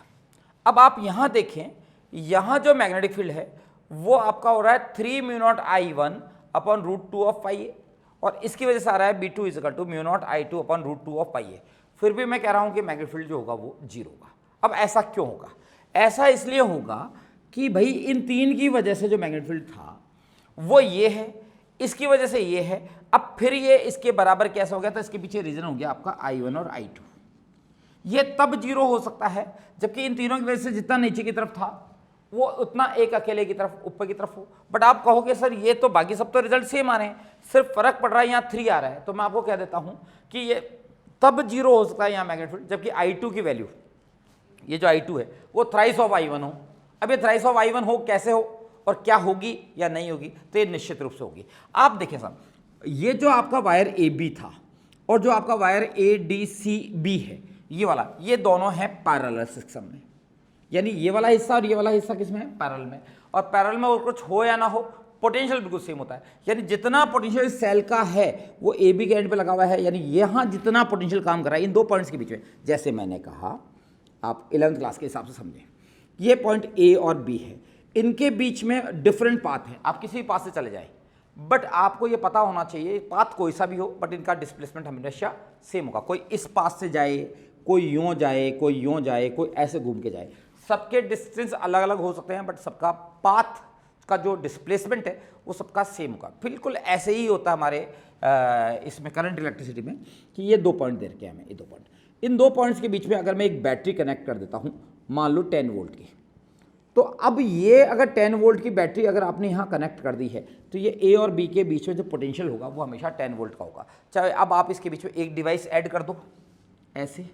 अब आप यहाँ देखें, यहाँ जो मैग्नेटिक फील्ड है वो आपका हो रहा है 3 μ0 I1 अपॉन √2 ऑफ पाई ए, और इसकी वजह से आ रहा है B2 is equal to μ0 I2 upon √2 of pi A. फिर भी मैं कह रहा हूँ कि मैग्नेटिक फील्ड जो होगा वो 0 होगा। अब ऐसा क्यों होगा, ऐसा इसलिए होगा कि भाई इन तीन की वजह से जो मैग्नेटिक फील्ड था वो ये है, इसकी वजह से ये है, अब फिर ये इसके बराबर कैसा हो गया, तो इसके पीछे रीजन हो गया आपका I1 और I2। ये तब जीरो हो सकता है जबकि इन तीनों की वजह से जितना नीचे की तरफ था वो उतना एक अकेले की तरफ ऊपर की तरफ हो। बट आप कहोगे सर ये तो बाकी सब तो रिजल्ट सेम आ रहे हैं, सिर्फ फर्क पड़ रहा है यहाँ 3 आ रहा है, तो मैं आपको कह देता हूँ कि ये तब जीरो हो सकता है यहाँ मैग्नेटिक फील्ड जबकि I2 की वैल्यू, ये जो I2 है वो थ्राइस ऑफ I1 हो। अब ये थ्राइस ऑफ I1 हो कैसे हो और क्या होगी या नहीं होगी, तो ये निश्चित रूप से होगी। आप देखें साहब, ये जो आपका वायर AB था और जो आपका वायर ADCB है ये वाला, ये दोनों हैं पैरेलल सिस्टम में, यानी ये वाला हिस्सा और ये वाला हिस्सा किसमें है, पैरेलल में। और पैरेलल में और कुछ हो या ना हो पोटेंशियल बिल्कुल सेम होता है, यानी जितना पोटेंशियल सेल का है वो AB के एंड पे लगा हुआ है, यानी यहाँ जितना पोटेंशियल काम कर रहा है इन दो पॉइंट्स के बीच में, जैसे मैंने कहा आप 11th क्लास के हिसाब से समझें, ये पॉइंट A और B है, इनके बीच में डिफरेंट पाथ है, आप किसी भी पाथ से चले जाएं, बट आपको ये पता होना चाहिए पाथ कोई सा भी हो बट इनका डिस्प्लेसमेंट हमेशा सेम होगा। कोई इस पाथ से जाए, कोई यूँ जाए, कोई यूँ जाए, कोई ऐसे घूम के जाए, सबके डिस्टेंस अलग अलग हो सकते हैं बट सबका पाथ का जो डिस्प्लेसमेंट है वो सबका सेम होगा। बिल्कुल ऐसे ही होता है हमारे इसमें करंट इलेक्ट्रिसिटी में कि ये 2 पॉइंट दे रखे हैं हमें, ये 2 पॉइंट, इन 2 पॉइंट्स के बीच में अगर मैं एक बैटरी कनेक्ट कर देता हूँ मान लो 10 वोल्ट की, तो अब ये अगर 10 वोल्ट की बैटरी अगर आपने यहाँ कनेक्ट कर दी है तो ये A और B के बीच में जो पोटेंशियल होगा वो हमेशा 10 वोल्ट का होगा। चाहे अब आप इसके बीच में एक डिवाइस ऐड कर दो ऐसे,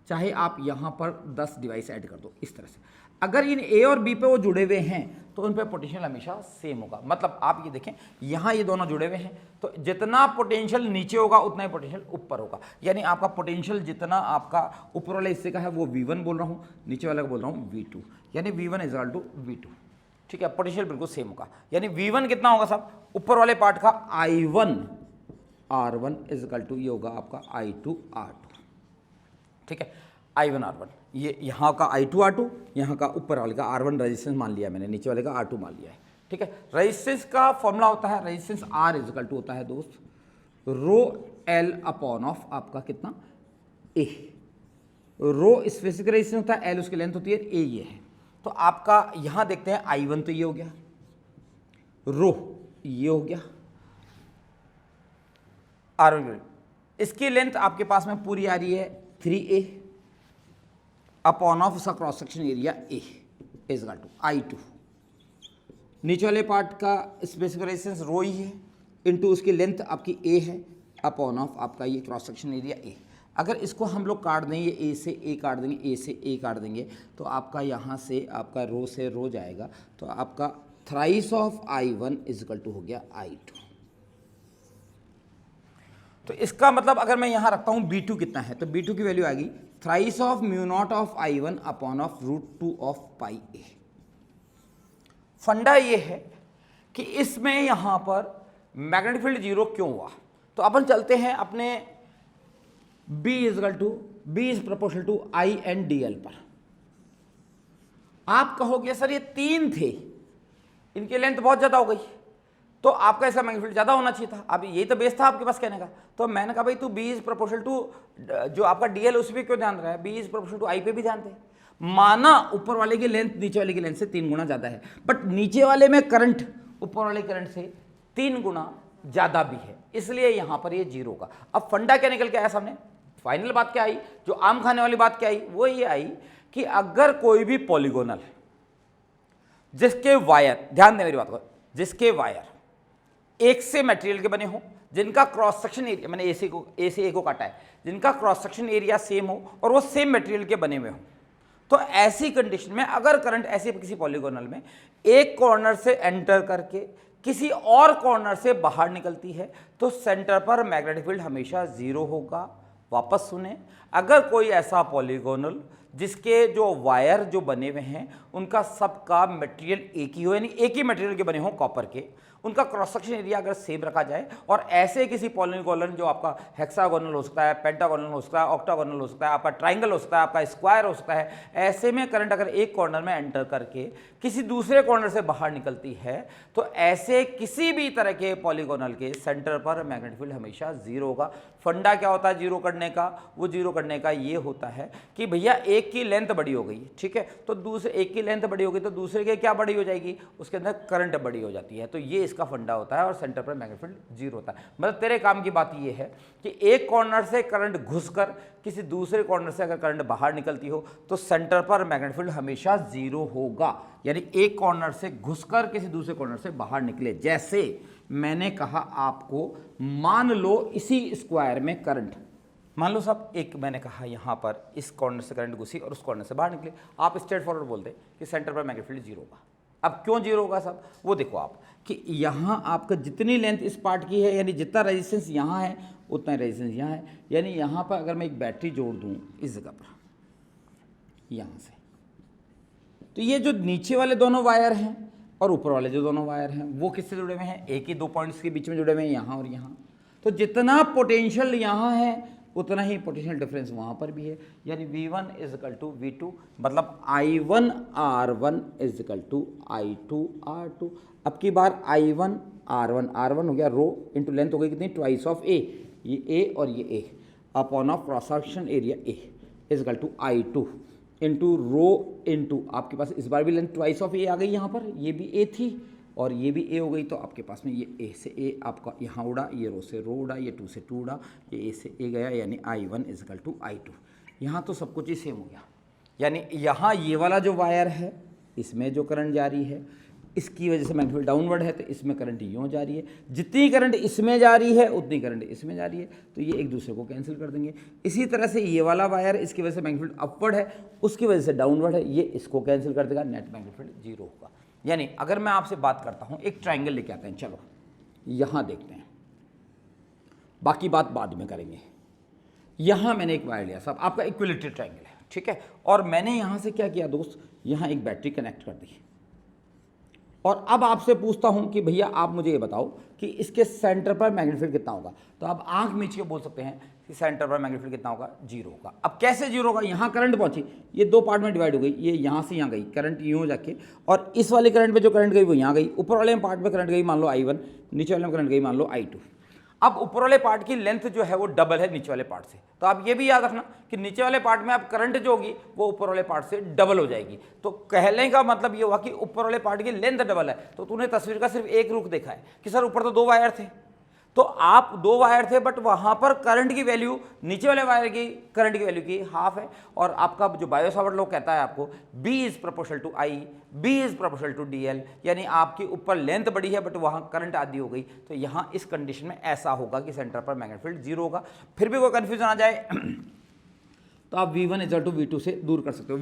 चाहे आप यहाँ पर 10 डिवाइस ऐड कर दो इस तरह से, अगर इन A और B पे वो जुड़े हुए हैं तो उन पे पोटेंशियल हमेशा सेम होगा। मतलब आप ये देखें यहाँ ये दोनों जुड़े हुए हैं तो जितना पोटेंशियल नीचे होगा उतना ही पोटेंशियल ऊपर होगा, यानी आपका पोटेंशियल जितना आपका ऊपर वाले हिस्से का है वो V1 बोल रहा हूँ, नीचे वाला का बोल रहा हूँ V2, यानी V1 is equal to V2, ठीक है, पोटेंशियल बिल्कुल सेम होगा। यानी V1 कितना होगा साहब, ऊपर वाले पार्ट का I1 R1 is equal to ये होगा आपका I2 R2, ठीक है, I1 R1, ये यहाँ का I2 R2, यहाँ का ऊपर वाले का R1 रेजिस्टेंस मान लिया मैंने, नीचे वाले का R2 मान लिया है, ठीक है। रेजिस्टेंस का फॉर्मूला होता है, resistance R is equal to होता है दोस्त रो L अपॉन ऑफ आपका कितना A, रो स्पेसिफिक रेजिस्टेंस होता है, L उसकी लेंथ होती है, A ये है, तो आपका यहाँ देखते हैं I1 तो ये हो गया, रो ये हो गया, R1 इसकी लेंथ आपके पास में पूरी आ रही है 3A अपॉन ऑफ उसका cross section area A is equal to I2, नीचे वाले पार्ट का स्पेसिफिक रेजिस्टेंस रो ही है इनटू उसकी लेंथ आपकी A है अपॉन ऑफ आपका ये क्रॉस सेक्शन एरिया A। अगर इसको हम लोग काट देंगे, A से A काट देंगे, A से A काट देंगे, तो आपका यहाँ से आपका रो से रो जाएगा, तो आपका thrice of I1 is equal to हो गया I2। तो इसका मतलब अगर मैं यहाँ रखता हूँ B2 कितना है, तो B2 की वैल्यू आएगी thrice of mu naught of I1 upon of √2 of pi A। फंडा ये है कि इसमें यहाँ पर मैग्नेटिक फील्ड जीरो क्यों हुआ, तो अपन चलते हैं अपने B is proportional to I and DL पर। आप कहोगे सर ये 3 थे, इनकी लेंथ बहुत ज़्यादा हो गई, तो आपका ऐसा मैग्नेटिक फील्ड ज़्यादा होना चाहिए था। अब यही तो बेस था आपके पास कहने का, तो मैंने कहा भाई तू B इज प्रोपोर्शनल टू जो आपका DL उस पर क्यों ध्यान रहा है, B is proportional to I पे भी ध्यान दे। माना ऊपर वाले की लेंथ नीचे वाले की लेंथ से 3 गुना ज़्यादा है, बट नीचे वाले में करंट ऊपर वाले करंट से 3 गुना ज़्यादा भी है, इसलिए यहाँ पर ये जीरो का। अब फंडा क्या निकल के आया सामने, फाइनल बात क्या आई, जो आम खाने वाली बात क्या आई, वो ये आई कि अगर कोई भी पॉलीगोनल जिसके वायर, ध्यान दें मेरी बात को, जिसके वायर एक से मटेरियल के बने हो, जिनका क्रॉस सेक्शन एरिया, मैंने ए से ए को काटा है, जिनका क्रॉस सेक्शन एरिया सेम हो और वो सेम मटेरियल के बने हुए हो, तो ऐसी कंडीशन में अगर करंट ऐसे किसी पॉलीगोनल में एक कॉर्नर से एंटर करके किसी और कॉर्नर से बाहर निकलती है तो सेंटर पर मैग्नेटिक फील्ड हमेशा जीरो होगा। वापस सुने, अगर कोई ऐसा पॉलीगोनल जिसके जो वायर जो बने हुए हैं उनका सबका मटेरियल एक ही हो, यानी एक ही मटेरियल के बने हो कॉपर के, उनका क्रॉस सेक्शन एरिया अगर सेम रखा जाए और ऐसे किसी पॉलीगोनल जो आपका हेक्सागोनल हो सकता है, पेंटागोनल हो सकता है, ऑक्टागोनल हो सकता है, आपका ट्राइंगल हो सकता है, आपका स्क्वायर हो सकता है, ऐसे में करंट अगर एक कॉर्नर में एंटर करके किसी दूसरे कॉर्नर से बाहर निकलती है तो ऐसे किसी भी तरह के पॉलीगोनल के सेंटर पर मैग्नेटिक फील्ड हमेशा जीरो होगा। फंडा क्या होता है जीरो करने का, वो जीरो करने का ये होता है कि भैया एक की लेंथ बड़ी हो गई, ठीक है, तो दूसरे एक की लेंथ बड़ी हो गई तो दूसरे के क्या बड़ी हो जाएगी, उसके अंदर करंट बड़ी हो जाती है। तो ये इसका फंडा होता है और सेंटर पर मैग्नेटिक फील्ड जीरो होता है। मतलब तेरे काम की बात ये है कि एक कॉर्नर से करंट घुसकर किसी दूसरे कॉर्नर से अगर करंट बाहर निकलती हो तो सेंटर पर मैग्नेटिक फील्ड हमेशा जीरो होगा। यानी एक कॉर्नर से घुसकर किसी दूसरे कॉर्नर से बाहर निकले, जैसे मैंने कहा आपको, मान लो इसी स्क्वायर में करंट, मान लो साहब एक मैंने कहा यहाँ पर इस कॉर्नर से करंट घुसी और उस कॉर्नर से बाहर निकले, आप स्ट्रेट फॉरवर्ड बोलते कि सेंटर पर मैग्नेटिक फील्ड जीरो होगा। अब क्यों जीरो होगा साहब, वो देखो आप कि यहाँ आपका जितनी लेंथ इस पार्ट की है, यानी जितना रेजिस्टेंस यहाँ है उतना रेजिस्टेंस यहाँ है, यानी यहाँ पर अगर मैं एक बैटरी जोड़ दूँ इस जगह पर यहाँ से, तो ये जो नीचे वाले दोनों वायर हैं और ऊपर वाले जो दोनों वायर हैं वो किससे जुड़े हुए हैं, एक ही दो पॉइंट्स के बीच में जुड़े हुए हैं, यहाँ और यहाँ। तो जितना पोटेंशियल यहाँ है उतना ही पोटेंशियल डिफरेंस वहाँ पर भी है, यानी V1 is equal to V2, मतलब I1 R1 is equal to I2 R2। अब की बार I1 R1 हो गया रो इंटू लेंथ हो गई कितनी, ट्वाइस ऑफ A, ये A और ये A upon of cross section area A is equal to I2 into rho into आपके पास इस बार भी लेंथ ट्वाइस ऑफ A आ गई, यहाँ पर ये भी A थी और ये भी A हो गई, तो आपके पास में ये A से A आपका यहाँ उड़ा, ये रो से रो उड़ा, ये 2 से 2 उड़ा, ये A से A गया, यानी I1 is equal to I2। यहाँ तो सब कुछ ही सेम हो गया, यानी यहाँ ये वाला जो वायर है इसमें जो करंट जारी है इसकी वजह से मैग्नेटिक फील्ड डाउनवर्ड है, तो इसमें करंट यूँ जा रही है, जितनी करंट इसमें जा रही है उतनी करंट इसमें जा रही है, तो ये एक दूसरे को कैंसिल कर देंगे। इसी तरह से ये वाला वायर इसकी वजह से मैग्नेटिक फील्ड अपवर्ड है, उसकी वजह से डाउनवर्ड है, ये इसको कैंसिल कर देगा, नेट मैग्नेटिक फील्ड जीरो होगा। यानी अगर मैं आपसे बात करता हूं, एक ट्राइंगल लेके आते हैं, चलो यहां देखते हैं, बाकी बात बाद में करेंगे। यहां मैंने एक वायर लिया साहब, आपका इक्विलेटरल ट्राइंगल है, ठीक है, और मैंने यहां से क्या किया दोस्त, यहां एक बैटरी कनेक्ट कर दी, और अब आपसे पूछता हूं कि भैया आप मुझे ये बताओ कि इसके सेंटर पर मैग्नेटिक फील्ड कितना होगा। तो आप आंख मीच के बोल सकते हैं कि सेंटर पर मैग्नेटिक फील्ड कितना होगा, जीरो होगा। अब कैसे जीरो होगा, यहाँ करंट पहुंची, ये दो पार्ट में डिवाइड हो गई, ये यहाँ से यहाँ गई करंट यूँ जाके, और इस वाले करंट में जो करंट गई वो यहाँ गई, ऊपर वाले पार्ट में करंट गई मान लो I1, नीचे वाले में करंट गई मान लो I2। अब ऊपर वाले पार्ट की लेंथ जो है वो डबल है नीचे वाले पार्ट से, तो आप ये भी याद रखना कि नीचे वाले पार्ट में आप करंट जो होगी वो ऊपर वाले पार्ट से डबल हो जाएगी। तो कहने का मतलब ये हुआ कि ऊपर वाले पार्ट की लेंथ डबल है। तो तूने तस्वीर का सिर्फ एक रुख देखा है कि सर ऊपर तो दो वायर थे, तो आप दो वायर थे बट वहां पर करंट की वैल्यू नीचे वाले वायर की करंट की वैल्यू की हाफ है, और आपका जो बायो सावर्ट लॉ कहता है आपको B is proportional to I, B is proportional to DL, यानी आपकी ऊपर लेंथ बड़ी है बट वहां करंट आधी हो गई। तो यहां इस कंडीशन में ऐसा होगा कि सेंटर पर मैग्नेटिक फील्ड जीरो होगा। फिर भी कोई कंफ्यूजन आ जाए तो आप V1 is equal to V2 से दूर कर सकते हो।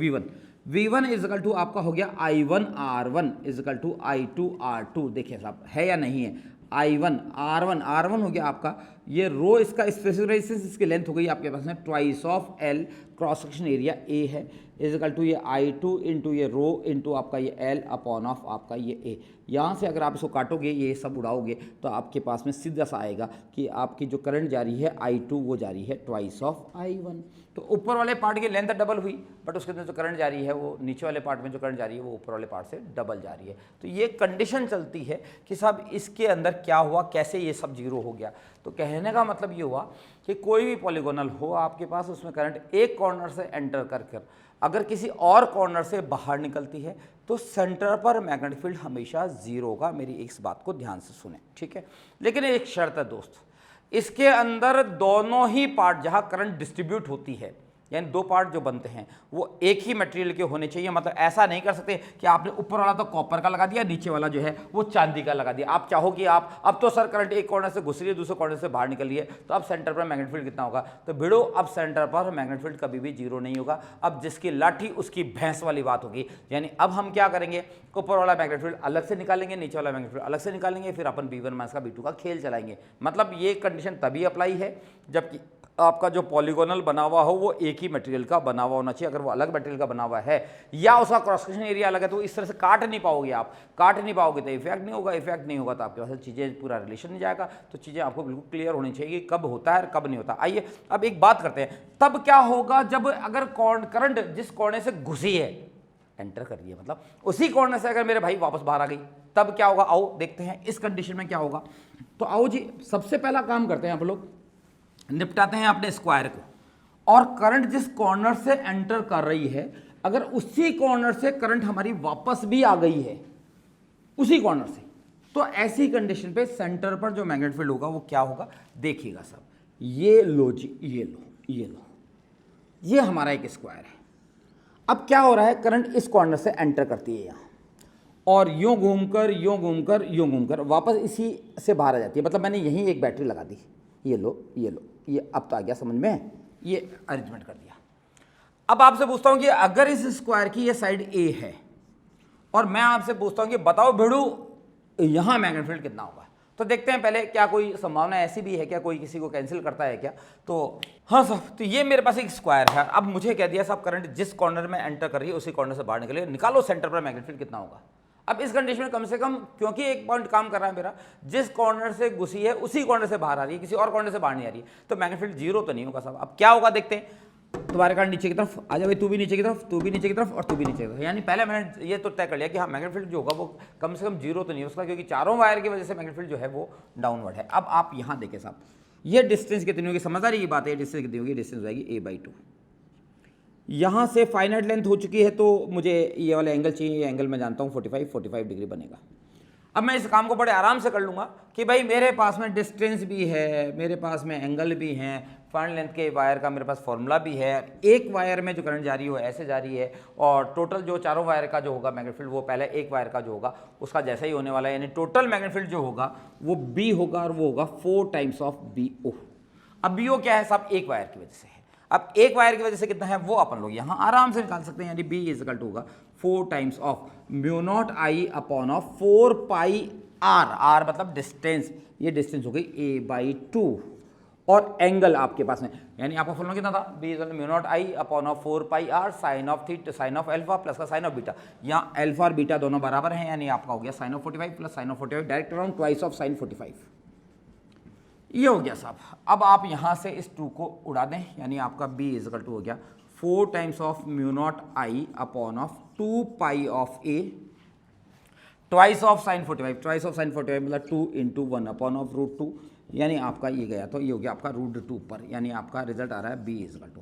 V1 इज इक्वल टू आपका हो गया I1 R1 is equal to I2 R2। देखिए साहब है या नहीं है, I1 R1 हो गया आपका, ये रो इसका स्पेसिफिक रेजिस्टेंस, इसकी लेंथ हो गई आपके पास में twice of L, cross section area A है, इज इक्वल टू ये I2 इंटू ये रो इंटू आपका ये L अपॉन ऑफ आपका ये A। यहाँ से अगर आप इसको काटोगे, ये सब उड़ाओगे, तो आपके पास में सीधा सा आएगा कि आपकी जो करंट जा रही है I2 वो जा रही है ट्वाइस ऑफ I1। तो ऊपर वाले पार्ट की लेंथ डबल हुई बट उसके अंदर जो करंट जा रही है वो नीचे वाले पार्ट में जो करंट जा रही है वो ऊपर वाले पार्ट से डबल जा रही है। तो ये कंडीशन चलती है कि साहब इसके अंदर क्या हुआ, कैसे ये सब जीरो हो गया। तो कहने का मतलब ये हुआ कि कोई भी पॉलीगोनल हो आपके पास, उसमें करंट एक कॉर्नर से एंटर कर अगर किसी और कॉर्नर से बाहर निकलती है तो सेंटर पर मैग्नेटिक फील्ड हमेशा जीरो होगा। मेरी इस बात को ध्यान से सुने, ठीक है। लेकिन एक शर्त है दोस्त, इसके अंदर दोनों ही पार्ट जहां करंट डिस्ट्रीब्यूट होती है, यानी दो पार्ट जो बनते हैं वो एक ही मटेरियल के होने चाहिए। मतलब ऐसा नहीं कर सकते कि आपने ऊपर वाला तो कॉपर का लगा दिया, नीचे वाला जो है वो चांदी का लगा दिया। आप चाहो कि आप अब तो सर करंट एक कॉर्नर से घुस रही है दूसरे कॉर्नर से बाहर निकल रही है, तो अब सेंटर पर मैग्नेटिक फील्ड कितना होगा, तो भिड़ो अब सेंटर पर मैग्नेटिक फील्ड कभी भी जीरो नहीं होगा। अब जिसकी लाठी उसकी भैंस वाली बात होगी। यानी अब हम क्या करेंगे, ऊपर वाला मैग्नेटिक फील्ड अलग से निकालेंगे, नीचे वाला मैग्नेटिक फील्ड अलग से निकालेंगे, फिर अपन V1 माइनस का V2 का खेल चलाएंगे। मतलब ये कंडीशन तभी अप्लाई है जबकि आपका जो पॉलीगोनल बना हुआ हो वो एक ही मटेरियल का बना हुआ होना चाहिए। अगर वो अलग मटेरियल का बना हुआ है या उसका क्रॉस सेक्शन एरिया अलग है तो इस तरह से काट नहीं पाओगे, आप काट नहीं पाओगे तो इफेक्ट नहीं होगा, इफेक्ट नहीं होगा तो आपके पास चीज़ें पूरा रिलेशन नहीं जाएगा। तो चीज़ें आपको बिल्कुल क्लियर होनी चाहिए कब होता है और कब नहीं होता। आइए अब एक बात करते हैं, तब क्या होगा जब अगर करंट जिस कोने से घुसी है एंटर कर रही है, मतलब उसी कॉर्नर से अगर मेरे भाई वापस बाहर आ गई तब क्या होगा। आओ देखते हैं इस कंडीशन में क्या होगा। तो आओ जी सबसे पहला काम करते हैं आप लोग, निपटाते हैं अपने स्क्वायर को और करंट जिस कॉर्नर से एंटर कर रही है, अगर उसी कॉर्नर से करंट हमारी वापस भी आ गई है उसी कॉर्नर से, तो ऐसी कंडीशन पे सेंटर पर जो मैग्नेटिक फील्ड होगा वो क्या होगा, देखिएगा सब, ये लो जी, ये लो, ये लो, ये हमारा एक स्क्वायर है। अब क्या हो रहा है, करंट इस कॉर्नर से एंटर करती है यहाँ और यूं घूमकर यूं घूमकर यूं घूमकर वापस इसी से बाहर आ जाती है। मतलब मैंने यहीं एक बैटरी लगा दी, ये लो, ये लो, ये अब तो आ गया समझ में, ये अरेंजमेंट कर दिया। अब आपसे पूछता हूं कि अगर इस स्क्वायर की ये साइड ए है और मैं आपसे पूछता हूं कि बताओ भिड़ू यहां मैग्नेटिक फील्ड कितना होगा, तो देखते हैं पहले क्या कोई संभावना ऐसी भी है क्या, कोई किसी को कैंसिल करता है क्या। तो हाँ साहब, तो ये मेरे पास एक स्क्वायर है। अब मुझे कह दिया साहब करंट जिस कॉर्नर में एंटर कर रही है उसी कॉर्नर से बाहर निकले, निकालो सेंटर पर मैग्नेटिक फील्ड कितना होगा। अब इस कंडीशन में कम से कम, क्योंकि एक पॉइंट काम कर रहा है मेरा, जिस कॉर्नर से घुसी है उसी कॉर्नर से बाहर आ रही है, किसी और कॉर्नर से बाहर नहीं आ रही है, तो मैग्नेटिक फील्ड जीरो तो नहीं होगा साहब। अब क्या होगा देखते हैं, तुम्हारे कारण नीचे की तरफ आ जा भाई, तू भी नीचे की तरफ, तू भी नीचे की तरफ और तू भी नीचे की तरफ। यानी पहले मैंने ये तो तय कर लिया कि हाँ मैग्नेटिक फील्ड जो होगा वो कम से कम जीरो तो नहीं होगा, क्योंकि चारों वायर की वजह से मैग्नेटिक फील्ड जो है वो डाउनवर्ड है। अब आप यहाँ देखें साहब, ये डिस्टेंस कितनी होगी, समझ आ रही है बात है, डिस्टेंस कितनी होगी, डिस्टेंस हो जाएगी a/2। यहाँ से फाइनाइट लेंथ हो चुकी है, तो मुझे ये वाला एंगल चाहिए, ये एंगल मैं जानता हूँ 45 डिग्री बनेगा। अब मैं इस काम को बड़े आराम से कर लूँगा कि भाई मेरे पास में डिस्टेंस भी है, मेरे पास में एंगल भी हैं, फाइनल लेंथ के वायर का मेरे पास फॉर्मूला भी है, एक वायर में जो करंट जा रही है वो ऐसे जा रही है, और टोटल जो चारों वायर का जो होगा मैग्नेटिक फील्ड वो पहले एक वायर का जो होगा उसका जैसा ही होने वाला है, यानी टोटल मैग्नेटिक फील्ड जो होगा वो B होगा और वो होगा 4 टाइम्स ऑफ BO। अब BO क्या है साहब, एक वायर की वजह से है। अब एक वायर की वजह से कितना है वो अपन लोग यहाँ आराम से निकाल सकते हैं, यानी B इज इक्वल टू होगा 4 times of μ0 I upon of 4 pi R मतलब डिस्टेंस, ये डिस्टेंस हो गई a/2, और एंगल आपके पास में, यानी आपका फॉर्मूला कितना था, B is equal to μ0 I upon of 4 pi R sine of theta, sine of alpha plus का साइन ऑफ बीटा। यहाँ अल्फा और बीटा दोनों बराबर हैं, यानी आपका हो गया sine of 45 plus sine of 45, direct around twice of sine 45। ये हो गया साहब। अब आप यहाँ से इस 2 को उड़ा दें, यानी आपका B इज इक्वल टू हो गया 4 times of μ0 I upon of 2 pi of A twice of sine 45, twice of sine 45 मतलब 2 इंटू 1 अपॉन ऑफ √2, यानी आपका ये गया तो ये हो गया आपका √2 पर, यानी आपका रिजल्ट आ रहा है B is equal to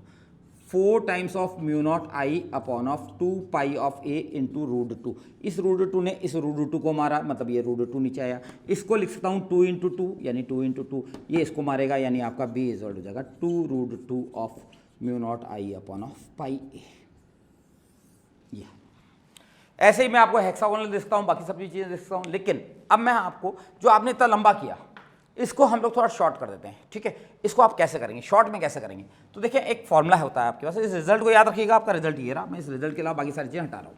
4 times of μ0 I upon of 2 pi of A into √2। इस √2 ने इस √2 को मारा, मतलब ये √2 नीचे आया, इसको लिख सकता हूँ 2 इंटू 2, यानी 2 इंटू 2, ये इसको मारेगा, यानी आपका B इज इक्वल हो जाएगा 2 √2 of μ0 I upon of pi A। ऐसे ही मैं आपको हेक्सागोनल देखता हूँ, बाकी सभी चीज़ें देखता हूँ, लेकिन अब मैं आपको जो आपने इतना लंबा किया इसको हम लोग थोड़ा शॉर्ट कर देते हैं, ठीक है। इसको आप कैसे करेंगे, शॉर्ट में कैसे करेंगे, तो देखिए एक फॉर्मूला होता है आपके पास, इस रिजल्ट को याद रखिएगा, आपका रिजल्ट ये रहा, मैं इस रिजल्ट के अलावा बाकी सारी चीज़ें हटा रहा हूँ।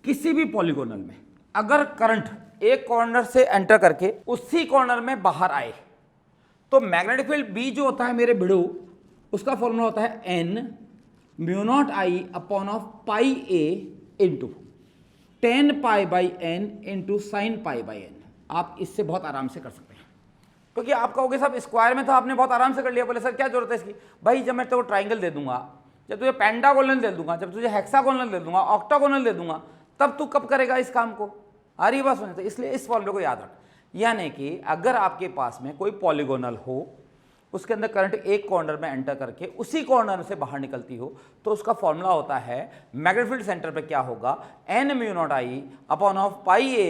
किसी भी पॉलीगोनल में अगर करंट एक कॉर्नर से एंटर करके उसी कॉर्नर में बाहर आए, तो मैग्नेटिक फील्ड B जो होता है मेरे भिड़ो, उसका फॉर्मूला होता है N μ0 I upon of pi A into 10 pi by N into sine pi by N। आप इससे बहुत आराम से कर सकते हैं, क्योंकि आप कहोगे साहब स्क्वायर में तो आपने बहुत आराम से कर लिया, बोले सर क्या जरूरत है इसकी, भाई जब मैं तो ट्राइंगल दे दूंगा, जब तुझे पेंटागोनल दे दूंगा, जब तुझे हेक्सागोनल दे दूंगा, ऑक्टागोनल दे दूंगा, तब तू कब करेगा इस काम को, आ रही बात सुने। तो इसलिए इस फॉर्मूले को याद रख, यानी कि अगर आपके पास में कोई पॉलीगोनल हो, उसके अंदर करंट एक कॉर्नर में एंटर करके उसी कॉर्नर से बाहर निकलती हो, तो उसका फॉर्मूला होता है मैग्नेटिक फील्ड सेंटर पे क्या होगा, N μ0 I upon of pi A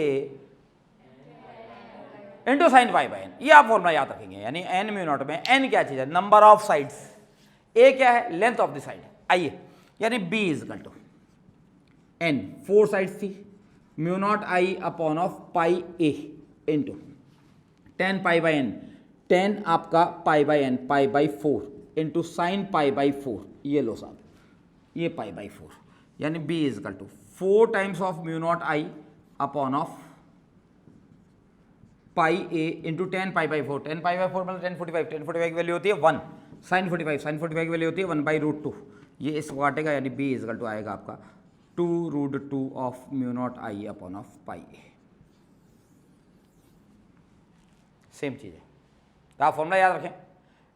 into sine pi by N। ये आप फॉर्मूला याद रखेंगे, यानी N μ0 में N क्या चीज है, नंबर ऑफ साइड्स, A क्या है, लेंथ ऑफ द साइड, आइए, यानी B is equal to N 4 sides थी, μ0 I upon of pi A into 10 pi by N, 10 आपका pi by N, pi by 4 into sine pi by 4, ये लो साहब, ये पाई बाई 4, यानी B is equal to 4 times of μ0 I upon of pi A into 10 pi by 4, 10 pi by 4 मतलब 1045, 1045 की value होती है 1, साइन 45, साइन 45 की वैल्यू होती है 1 बाई √2, ये इसको काटेगा, यानी B इज इक्वल टू आएगा आपका 2 √2 of μ0 I upon of pi A। Same चीज़ है, तो आप फॉर्मूला याद रखें,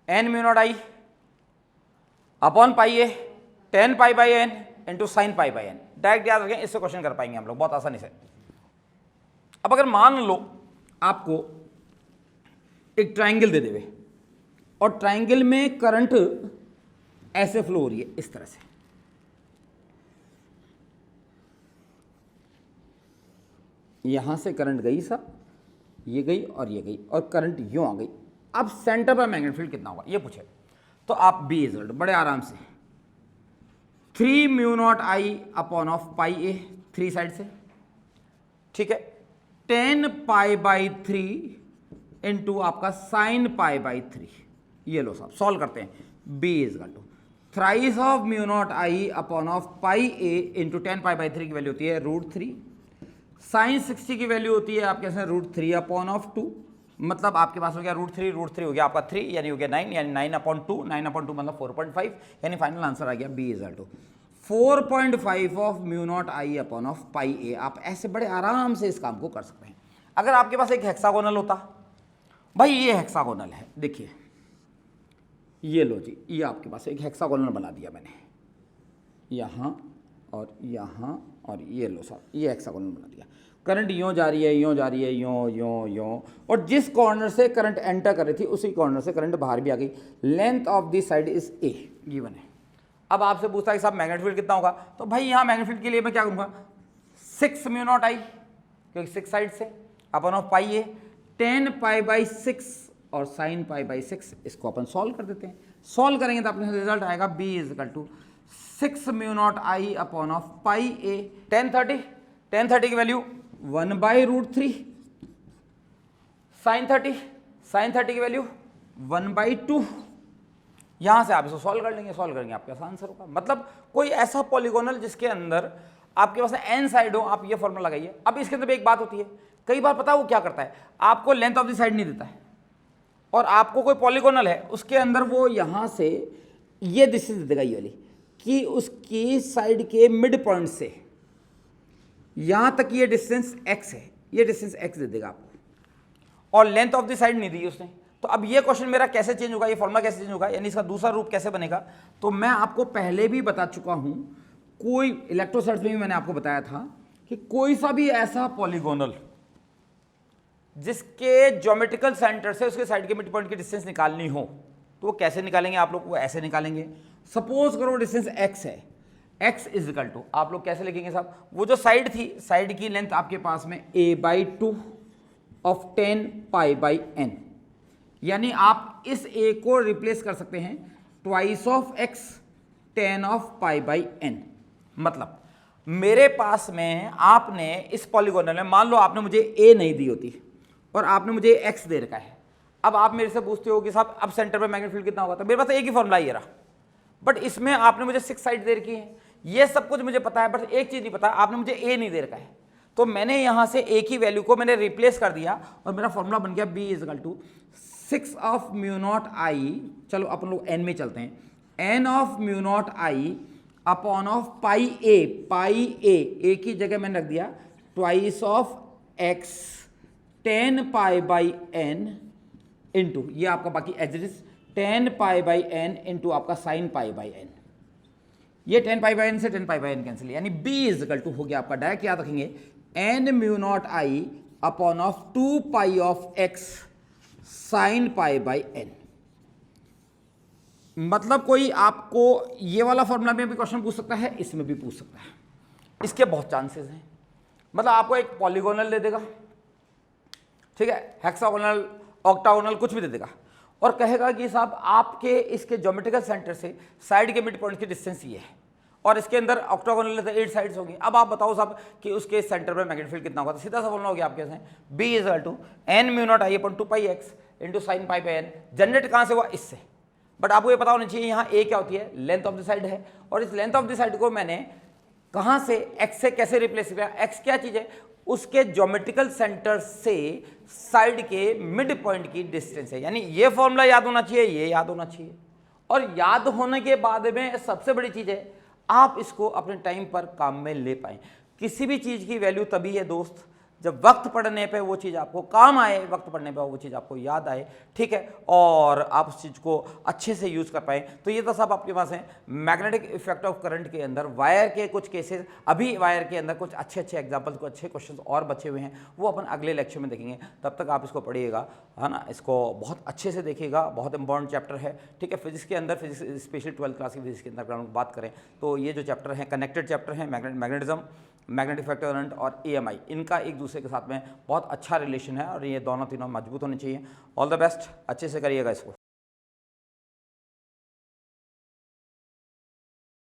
N μ0 I upon pi A 10 pi by N into sine pi by N, direct याद रखें, इससे क्वेश्चन कर पाएंगे हम लोग बहुत आसानी से। अब अगर मान लो आपको एक ट्राइंगल दे देवे, और ट्राइंगल में करंट ऐसे फ्लो हो रही है इस तरह से, यहां से करंट गई सा, ये गई और ये गई और करंट यूं आ गई। अब सेंटर पर मैग्नेटिक फील्ड कितना होगा ये पूछे, तो आप बी इज बड़े आराम से 3 mu naught I upon of pi A, 3 side से, ठीक है, 10 पाई बाई 3 इंटू आपका साइन पाई बाई 3। ये लो साहब सॉल्व करते हैं। B is to thrice of mu naught I upon of pi A into 10 pi by 3 की वैल्यू होती है √3, साइन 60 की वैल्यू होती है आपके पास √3 अपॉन ऑफ 2, मतलब आपके पास हो गया √3 हो गया आपका 3 यानी हो गया 9, यानी 9/2, 9/2 मतलब 4.5, यानी फाइनल आंसर आ गया B is to 4.5 of mu naught I upon of pi A. आप ऐसे बड़े आराम से इस काम को कर सकते हैं। अगर आपके पास एक हेक्सागोनल होता, भाई ये हेक्सागोनल है, देखिए ये लो जी, ये आपके पास एक हेक्सागोनल बना दिया मैंने, यहाँ और यहाँ और ये लो साहब, ये हेक्सागोनल बना दिया। करंट यूँ जा रही है, यूँ जा रही है, यूँ, और जिस कॉर्नर से करंट एंटर कर रही थी उसी कॉर्नर से करंट बाहर भी आ गई। Length of the side is a, given है। अब आपसे पूछता है कि साहब मैग्नेटिक फील्ड कितना होगा, तो भाई यहाँ मैग्नेटिक फील्ड के लिए मैं क्या करूँगा, 6 म्यू नॉट आई, क्योंकि 6 साइड से, upon of pi A, 10 pi by 6 और साइन पाई बाई 6, इसको अपन सॉल्व कर देते हैं। सॉल्व करेंगे तो अपने रिजल्ट आएगा B is equal to 6 mu naught I upon of pi A, 1030 की वैल्यू 1/√3, साइन 30 की वैल्यू 1/2। यहां से आप इसको सॉल्व कर लेंगे, सॉल्व करेंगे आपका आंसर होगा। मतलब कोई ऐसा पॉलीगोनल जिसके अंदर आपके पास n साइड हो, आप ये फॉर्मूला लगाइए। अब इसके अंदर एक बात होती है, कई बार पता है वो क्या करता है, आपको लेंथ ऑफ द साइड नहीं देता है, और आपको कोई पॉलीगोनल है उसके अंदर वो यहां से ये डिस्टेंस दे देगा, ये वाली, कि उसकी साइड के मिड पॉइंट से यहां तक ये डिस्टेंस x है, ये डिस्टेंस x दे देगा आपको, और लेंथ ऑफ द साइड नहीं दी उसने। तो अब ये क्वेश्चन मेरा कैसे चेंज होगा, ये फॉर्मूला कैसे चेंज होगा, यानी इसका दूसरा रूप कैसे बनेगा, तो मैं आपको पहले भी बता चुका हूं, कोई इलेक्ट्रोस्टैटिक्स में भी मैंने आपको बताया था कि कोई सा भी ऐसा पॉलीगोनल जिसके ज्योमेट्रिकल सेंटर से उसके साइड के मिड पॉइंट की डिस्टेंस निकालनी हो, तो वो कैसे निकालेंगे आप लोग, वो ऐसे निकालेंगे। सपोज करो डिस्टेंस x है, x इज इक्वल टू, आप लोग कैसे लिखेंगे साहब, वो जो साइड थी, साइड की लेंथ आपके पास में a/2 of 10 pi by n, यानी आप इस a को रिप्लेस कर सकते हैं twice of x 10 of pi by n। मतलब मेरे पास में आपने इस पॉलीगोनल में, मान लो आपने मुझे a नहीं दी होती और आपने मुझे x दे रखा है, अब आप मेरे से पूछते हो कि साहब अब सेंटर पे मैग्नेटिक फील्ड कितना होगा, तो मेरे पास एक ही फॉर्मूला ये रहा, बट इसमें आपने मुझे 6 साइड दे रखी है, ये सब कुछ मुझे पता है, बट एक चीज नहीं पता, आपने मुझे a नहीं दे रखा है, तो मैंने यहां से a की वैल्यू को मैंने रिप्लेस कर दिया और मेरा फॉर्मूला बन गया b is equal to 6 of mu naught I, चलो अपन लोग n में चलते हैं, n of mu naught I upon of pi A की जगह मैंने रख दिया twice of x 10 pi by n into, ये आपका बाकी एज 10 पाई बाई n इंटू आपका साइन पाई बाई n, ये 10 पाई बाई n से 10 पाई बाई n कैंसिल, यानी b इज इक्वल टू हो गया आपका, डायरेक्ट याद रखेंगे n mu naught I upon of 2 pi of x sign pi by n। मतलब कोई आपको ये वाला फॉर्मूला में भी क्वेश्चन पूछ सकता है, इसमें भी पूछ सकता है, इसके बहुत चांसेस हैं। मतलब आपको एक पॉलीगोनल दे देगा, ठीक है, हेक्सागोनल, ऑक्टागोनल, कुछ भी दे देगा, और कहेगा कि साहब आपके इसके ज्योमेट्रिकल सेंटर से साइड के मिड पॉइंट की डिस्टेंस ये है, और इसके अंदर ऑक्टागोनल 8 साइड्स होंगी। अब आप बताओ साहब कि उसके सेंटर में मैग्नेटिक फील्ड कितना होगा, तो सीधा सा फॉर्मूला हो गया आपके साथ, b is equal to n mu naught I upon 2 pi x into sine pi by n। Generate कहाँ से हुआ, इससे, बट आपको ये पता होना चाहिए यहाँ a क्या होती है, लेंथ ऑफ द साइड है, और इस लेंथ ऑफ द साइड को मैंने कहाँ से, x से कैसे रिप्लेस किया, x क्या चीज़ है, उसके ज्योमेट्रिकल सेंटर से साइड के मिड पॉइंट की डिस्टेंस है। यानी ये फॉर्मूला याद होना चाहिए, ये याद होना चाहिए, और याद होने के बाद में सबसे बड़ी चीज़ है आप इसको अपने टाइम पर काम में ले पाएं। किसी भी चीज़ की वैल्यू तभी है दोस्त जब वक्त पड़ने पे वो चीज़ आपको काम आए, वक्त पड़ने पे वो चीज़ आपको याद आए, ठीक है, और आप उस चीज़ को अच्छे से यूज़ कर पाएँ। तो ये तो सब आपके पास है मैग्नेटिक इफेक्ट ऑफ करंट के अंदर वायर के कुछ केसेस, अभी वायर के अंदर कुछ अच्छे एग्जाम्पल्स, कुछ अच्छे क्वेश्चन और बचे हुए हैं, वो अपन अगले लेक्चर में देखेंगे। तब तक आप इसको पढ़िएगा, है ना, इसको बहुत अच्छे से देखिएगा, बहुत इंपॉर्टेंट चैप्टर है, ठीक है। फिजिक्स के अंदर, फिजिक्स स्पेशली 12th क्लास की फिजिक्स के अंदर अगर हम बात करें तो ये जो चैप्टर है कनेक्टेड चैप्टर है, magnetism, magnetic effect of current और EMI, इनका एक दूसरे के साथ में बहुत अच्छा रिलेशन है और ये दोनों तीनों मजबूत होने चाहिए। ऑल द बेस्ट, अच्छे से करिएगा इसको।